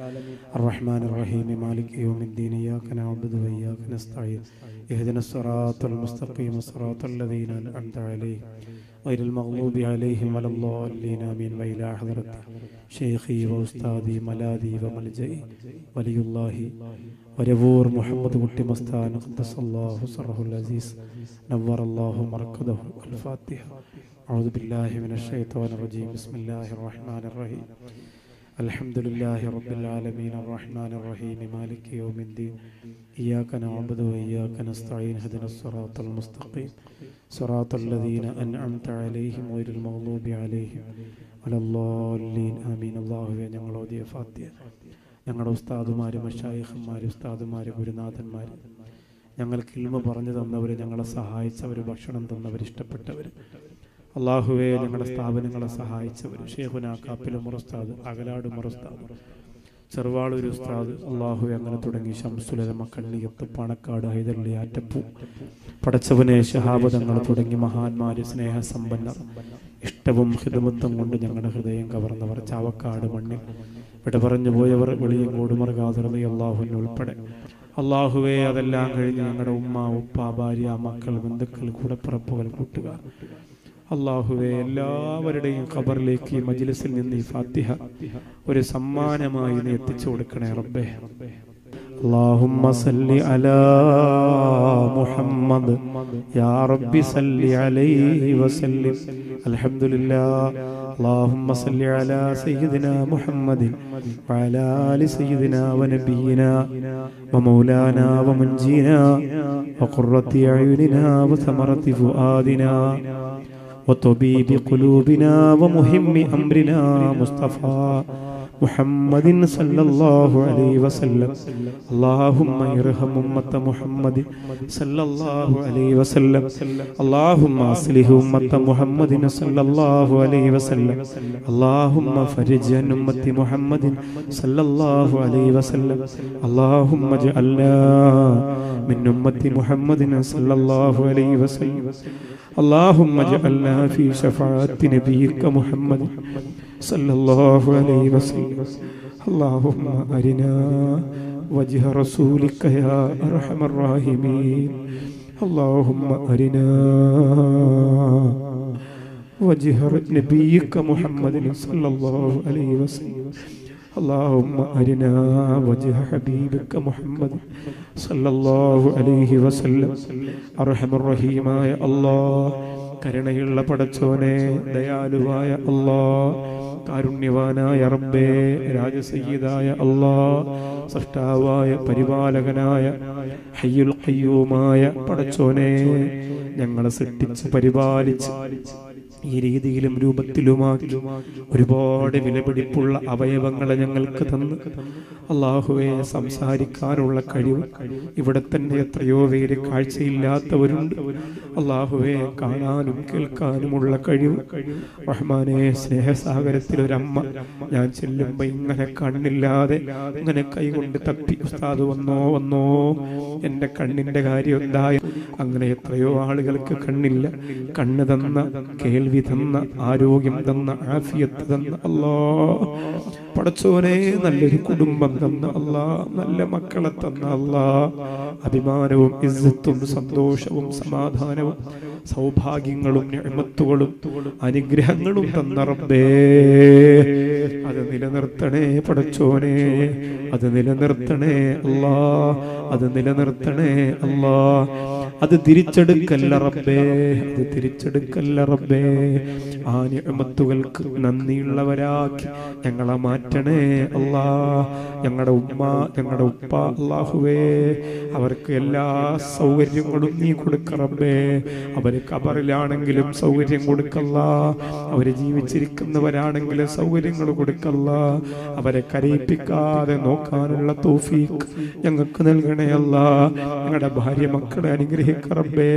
الرحمن الرحيم مالك يوم الدين إياك نعبد وإياك نستعين اهدنا الصراط المستقيم صراط الذين أنعمت عليهم غير المغضوب عليهم ولا الضالين آمين. وإلى حضرة شيخي وأستاذي ملاذي وملجئي ولي الله ورفور محمد കുട്ടി മസ്താൻ قدس الله سره العزيز نور الله مركزه. الفاتحة. أعوذ بالله من الشيطان الرجيم. بسم الله الرحمن الرحيم. الحمد لله رب العالمين الرحمن الرحيم مالك يوم الدين إياك نعبد وإياك نستعين اهدنا الصراط المستقيم صراط الذين أنعمت عليهم غير المغضوب عليهم ولا الضالين آمين. الله ഞങ്ങൾ ഓതിയ ഫാത്തിഹ ഞങ്ങളുടെ ഉസ്താദുമാര്, മശായിഖന്മാര്, ഉസ്താദുമാര്, ഗുരുനാഥന്മാര്, ഞങ്ങൾക്ക് ഇൽമ പറഞ്ഞു തന്നവര്, ഞങ്ങളെ സഹായിച്ചവര്, ഭക്ഷണം തന്നവര്, ഇഷ്ടപ്പെട്ടവര്, അള്ളാഹുവേ ഞങ്ങളുടെ സ്ഥാപനങ്ങളെ സഹായിച്ചവര്, ഷേഖുന കാപ്പിലുമർ ഉസ്താദ്, അകലാടുമർ ഉസ്താദ്, ചെറുവാളൂർ ഉസ്താദ്, അള്ളാഹുവേ അങ്ങനെ തുടങ്ങി ശംസുലമ, കണ്ണിയത്ത്, പണക്കാട്, ഹൈദരലി, ആറ്റപ്പൂ, പടച്ചവനെ, ശഹാബദങ്ങൾ തുടങ്ങി മഹാന്മാര്, സ്നേഹസമ്പന്നർ, ഇഷ്ടവും ഹിദമത്തും കൊണ്ട് ഞങ്ങളുടെ ഹൃദയം കവർന്നവർ, ചാവക്കാട് മണ്ണിൽ ഇവിടെ പറഞ്ഞു പോയവർ, വെളിയങ്കോട് മർഗാദർദി അള്ളാഹുവിന് ഉൾപ്പെടെ, അള്ളാഹുവേ അതെല്ലാം കഴിഞ്ഞ് ഞങ്ങളുടെ ഉമ്മ, ഉപ്പ, ഭാര്യ, മക്കൾ, ബന്ധുക്കൾ, കൂടപ്പിറപ്പുകൾ, കൂട്ടുകാർ, അല്ലാഹുവേ എല്ലാവരുടെയും ഖബറിലേക്ക് ഈ മജ്ലിസിൽ നിന്ന് ഈ ഫാത്തിഹ ഒരു സമ്മാനമായി നീ എത്തിച്ചു കൊടുക്കണേ റബ്ബേ. اللهم صل على محمد يا رب صل عليه وسلم. الحمد لله. اللهم صل على سيدنا محمد وعلى آل سيدنا ونبينا ومولانا ومنجينا وقرة أعيننا وثمرة فؤادنا وطبيب قلوبنا ومهم أمرنا مصطفى محمد صلى الله عليه وسلم. اللهم ارحم أمة محمد صلى الله عليه وسلم. اللهم أصلح أمة محمد صلى الله عليه وسلم. اللهم فرج عن أمة محمد صلى الله عليه وسلم. اللهم اجعلنا من أمة محمد صلى الله عليه وسلم. اللهم اجعلنا في شفاعة نبيك محمد صلى الله عليه وسلم. اللهم أرنا وجه رسولك يا أرحم الراحمين. اللهم أرنا وجه نبيك محمد صلى الله عليه وسلم. اللهم أرنا وجه حبيبك محمد صلى الله عليه وسلم. أرحم الرحيم يا الله. കരുണയുള്ള പടച്ചോനെ, ദയാലുവായ അല്ലാഹ്, കാരുണ്യവാനായ റബ്ബേ, രാജസയ്യിദായ അല്ലാഹ്, സൃഷ്ടാവായ പരിപാലകനായ ഹയ്യുൽ ഖയ്യൂമായ പടച്ചോനെ, ഞങ്ങളെ സൃഷ്ടിച്ച് പരിപാലിച്ച് ഈ രീതിയിലും രൂപത്തിലുമാക്കി ഒരുപാട് വിലപിടിപ്പുള്ള അവയവങ്ങളെ ഞങ്ങൾക്ക് തന്ന് അല്ലാഹുവേ, സംസാരിക്കാനുള്ള കഴിവ് ഇവിടെ തന്നെ എത്രയോ പേര് കാഴ്ചയില്ലാത്തവരുണ്ട്. അല്ലാഹുവേ, കാണാനും കേൾക്കാനുമുള്ള കഴിവ് റഹ്മാനെ, സ്നേഹസാഗരത്തിൽ ഒരമ്മ ഞാൻ ചെല്ലുമ്പോ ഇങ്ങനെ കണ്ണില്ലാതെ ഇങ്ങനെ കൈകൊണ്ട് തപ്പി, ഉസ്താദ് വന്നോ എന്റെ കണ്ണിന്റെ കാര്യം എന്തായി. അങ്ങനെ എത്രയോ ആളുകൾക്ക് കണ്ണില്ല. കണ്ണ് തന്ന, കേൾവി തന്ന, ആരോഗ്യം തന്ന, ആഫിയത്ത് തന്ന അല്ലാഹ് പടച്ചോനെ, നല്ലൊരു കുടുംബം തന്ന അല്ലാഹ്, നല്ല മക്കളെ തന്ന അല്ലാഹ്, അഭിമാനവും ഇസ്സത്തും സന്തോഷവും സമാധാനവും സൗഭാഗ്യങ്ങളും നിഅമത്തുകളും അനുഗ്രഹങ്ങളും തന്ന റബ്ബേ, അത് നിലനിർത്തണേ പടച്ചോനെ, അത് നിലനിർത്തണേ അല്ലാഹ്, അത് നിലനിർത്തണേ അല്ലാഹ്. അത് തിരിച്ചെടുക്കല്ല റബ്ബേ, അത് തിരിച്ചെടുക്കല്ല റബ്ബേ. ആ നിഅമത്തുകൾക്ക് നന്ദിയുള്ളവരാക്കി ഞങ്ങളെ മാറ്റണേ അല്ലാഹ്. ഞങ്ങളുടെ ഉമ്മ, ഞങ്ങളുടെ ഉപ്പ അല്ലാഹുവേ, അവർക്ക് എല്ലാ സൗകര്യങ്ങളും നീ കൊടുക്ക റബ്ബേ. അവര് ഖബറിലാണെങ്കിലും സൗകര്യം കൊടുക്കല്ല, അവര് ജീവിച്ചിരിക്കുന്നവരാണെങ്കിലും സൗകര്യങ്ങൾ കൊടുക്കല്ല. അവരെ കരയിപ്പിക്കാതെ നോക്കാനുള്ള തൗഫീഖ് ഞങ്ങൾക്ക് നൽകണേ അല്ലാഹ്. ഞങ്ങളുടെ ഭാര്യ മക്കളെ അനുഗ്രഹിക്ക റബ്ബേ.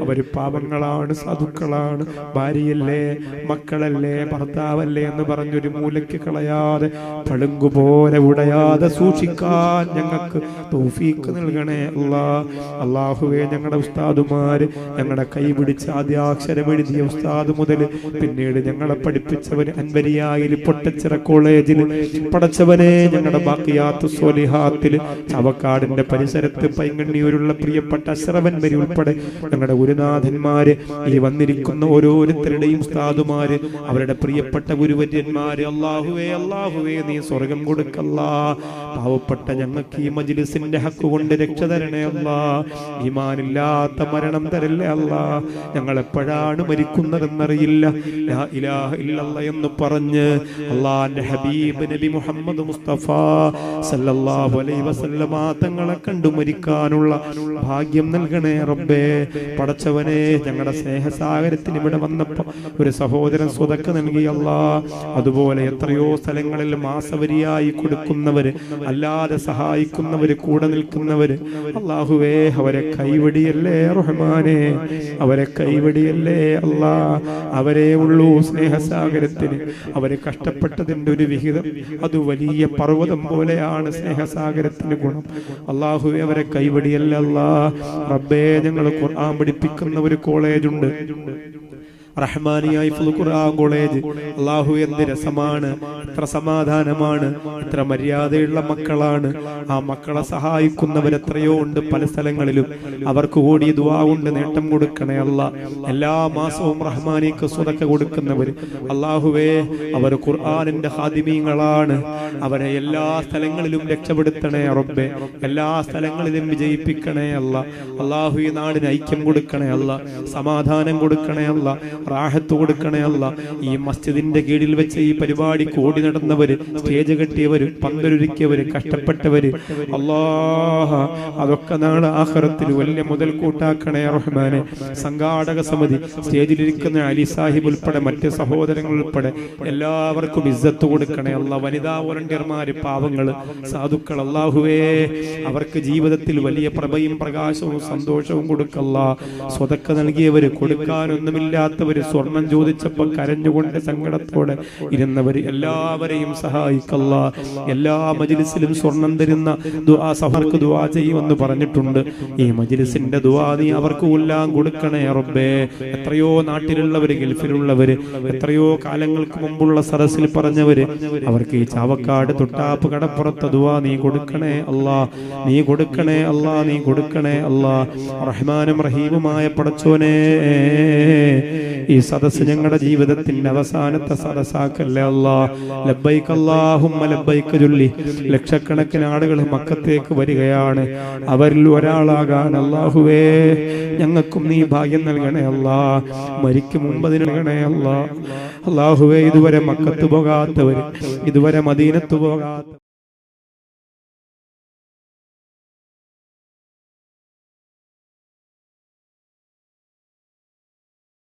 അവര് പാപങ്ങളാണ്, സാധുക്കളാണ്, ഭാര്യയല്ലേ, മക്കളല്ലേ, ഭർത്താവല്ലേ എന്ന് പറഞ്ഞൊരു മൂലയ്ക്ക് കളയാതെ, പളുങ്കുപോലെ ഉടയാതെ സൂക്ഷിക്കാൻ ഞങ്ങൾക്ക് തൗഫീഖ് നൽകണേ അല്ലാഹ്. അല്ലാഹുവേ, ഞങ്ങളുടെ ഉസ്താദുമാര്, ഞങ്ങളുടെ കൈപിടിച്ച് ആദ്യാക്ഷരം എഴുതിയ ഉസ്താദ് മുതൽ പിന്നീട് ഞങ്ങളെ പഠിപ്പിച്ചവര് അൻവരിയായിൽ, പൊട്ടച്ചിറ കോളേജിൽ പഠിച്ചവനെ, ഞങ്ങളുടെ ബാക്കിയാത്ത് സ്വാലിഹാത്തിൽ, ചവക്കാടിന്റെ പരിസരത്ത് പൈങ്ങണ്ണിയൂരുള്ള പ്രിയപ്പെട്ട അശ്രവന്മാരി ഉൾപ്പെടെ ഞങ്ങളുടെ ഗുരുനാഥന്മാര്, ഈ വന്നിരിക്കുന്ന ഓരോരുത്തരുടെയും ഉസ്താദുമാര്, അവരുടെ പ്രിയപ്പെട്ട ഗുരുവര്യന്മാര്, അല്ലാഹുവേ, അല്ലാഹുവേ, നീ സ്വർഗം കൊടുക്കല്ലാ. പാവപ്പെട്ട ഞങ്ങൾക്ക് ഈ മജ്ലിസിന്റെ ഹക്ക് കൊണ്ട് രക്ഷ തരണേ അല്ലാ. ഈമാനില്ലാത്ത മരണം തരല്ലേ അല്ലാ. ഞങ്ങൾ എപ്പോഴാണ് മരിക്കുന്നതെന്നറിയില്ല. ലാ ഇലാഹ ഇല്ലല്ലാഹ് എന്ന് പറഞ്ഞ് അല്ലാഹുവിന്റെ ഹബീബ് നബി മുഹമ്മദ് മുസ്തഫ സല്ലല്ലാഹു അലൈഹി വസല്ലമ തങ്ങളെ കണ്ടു മരിക്കാനുള്ള ഭാഗ്യം നൽകണേ റബ്ബേ. പടച്ചവനെ, ഞങ്ങളുടെ സ്നേഹസാഗരത്തിന് ഇവിടെ വന്നപ്പോൾ ഒരു സഹോദരൻ സ്വതക്ക നൽകി അല്ലാഹ്. അതുപോലെ എത്രയോ സ്ഥലങ്ങളിൽ മാസവരിയായി കൊടുക്കുന്നവര്, അല്ലാതെ സഹായിക്കുന്നവര്, കൂടെ നിൽക്കുന്നവര്, അല്ലാഹുവേ, അവരെ കൈവടിയല്ലേ റഹ്മാനെ, അവരെ കൈവടിയല്ലേ അല്ലാ. അവരെ ഉള്ളൂ സ്നേഹസാഗരത്തിന്. അവര് കഷ്ടപ്പെട്ടതിന്റെ ഒരു വിഹിതം അത് വലിയ പർവ്വതം പോലെയാണ് സ്നേഹസാഗരത്തിന് ഗുണം. അല്ലാഹുവേ, അവരെ കൈവടിയല്ലേ അല്ലാ. റബ്ബേ, ഞങ്ങൾ ഖുർആൻ പഠിപ്പിക്കുന്ന ഒരു കോളേജുണ്ട്. റഹ്മാനിയ ഹിഫ്ളുൽ ഖുർആൻ കോളേജ് അല്ലാഹു എന്ത് രസമാണ്, എത്ര സമാധാനമാണ്, എത്ര മര്യാദയുള്ള മക്കളാണ്. ആ മക്കളെ സഹായിക്കുന്നവരെത്രയോ ഉണ്ട് പല സ്ഥലങ്ങളിലും. അവർക്ക് കൂടി ദുആ കൊണ്ട് നേട്ടം കൊടുക്കണേ അല്ലാ. എല്ലാ മാസവും റഹ്മാനിക്ക് സ്വതക്ക കൊടുക്കുന്നവര് അല്ലാഹുവേ, അവർ ഖുർആനിന്റെ ഖാദിമീങ്ങളാണ്. അവരെ എല്ലാ സ്ഥലങ്ങളിലും രക്ഷപ്പെടുത്തണേ റബ്ബേ, എല്ലാ സ്ഥലങ്ങളിലും വിജയിപ്പിക്കണേ അല്ലാ. അല്ലാഹു ഈ നാടിന് ഐക്യം കൊടുക്കണേ അല്ലാ, സമാധാനം കൊടുക്കണേ അല്ലാ, റാഹത്ത് കൊടുക്കണേ അല്ലാ. ഈ മസ്ജിദിന്റെ കീഴിൽ വെച്ച് ഈ പരിപാടി കൂടി നടന്നവര്, സ്റ്റേജ് കെട്ടിയവര്, പന്തലൊരുക്കിയവര്, കഷ്ടപ്പെട്ടവര് അല്ലാഹ് അതൊക്കെ നാളെ ആഖിറത്തിൽ വലിയ മുതൽ കൂട്ടാക്കണേ റഹ്മാനെ. സംഘാടക സമിതി, സ്റ്റേജിലിരിക്കുന്ന അലി സാഹിബ് ഉൾപ്പെടെ മറ്റ് സഹോദരങ്ങൾ ഉൾപ്പെടെ എല്ലാവർക്കും ഇസ്സത്ത് കൊടുക്കണേ അല്ലാ. വനിതാ വോളണ്ടിയർമാര്, പാവങ്ങള്, സാധുക്കൾ അല്ലാഹുവേ, അവർക്ക് ജീവിതത്തിൽ വലിയ പ്രഭയും പ്രകാശവും സന്തോഷവും കൊടുക്കല്ലാ. സ്വതക്ക നൽകിയവര്, കൊടുക്കാനൊന്നുമില്ലാത്തവര്, സ്വർണം ചോദിച്ചപ്പോൾ കരഞ്ഞുകൊണ്ട് സങ്കടത്തോടെ ഇരുന്നവര് എല്ലാവരെയും സഹായിക്കല്ലാ. എല്ലാ മജ്ലിസിലും സ്വർണം തരുന്ന ദുആ സഹർക്ക് ദുആ ചെയ്യുമെന്ന് പറഞ്ഞിട്ടുണ്ട്. ഈ മജ്ലിസിന്റെ ദുആ നീ അവർക്ക് എല്ലാം കൊടുക്കണേ റബ്ബേ. എത്രയോ നാട്ടിലുള്ളവര്, ഗൾഫിലുള്ളവര്, എത്രയോ കാലങ്ങൾക്ക് മുമ്പുള്ള സദസ്സിൽ പറഞ്ഞവര്, അവർക്ക് ഈ ചാവക്കാട് തൊട്ടാപ്പ് കടപ്പുറത്ത് ദുആ നീ കൊടുക്കണേ അല്ലാ, നീ കൊടുക്കണേ അല്ലാ, നീ കൊടുക്കണേ അല്ലാ. റഹ്മാനും റഹീമുമായ പടച്ചോനെ, ഈ സദസ്സ് ഞങ്ങളുടെ ജീവിതത്തിന്റെ അവസാനത്തെ സദസ്സാക്കല്ലേ അല്ലാ. ലബ്ബൈക അല്ലാഹുമ്മ ലബ്ബൈക ചൊല്ലി ലക്ഷക്കണക്കിന് ആളുകൾ മക്കത്തേക്ക് വരികയാണ്. അവരിൽ ഒരാളാകാൻ അല്ലാഹുവേ ഞങ്ങൾക്കും നീ ഭാഗ്യം നൽകണേ അല്ലാ. മരിക്കും മുമ്പ് നൽകണേ അല്ലാ. അല്ലാഹുവേ, ഇതുവരെ മക്കത്ത് പോകാത്തവര്, ഇതുവരെ മദീനത്ത് പോകാത്ത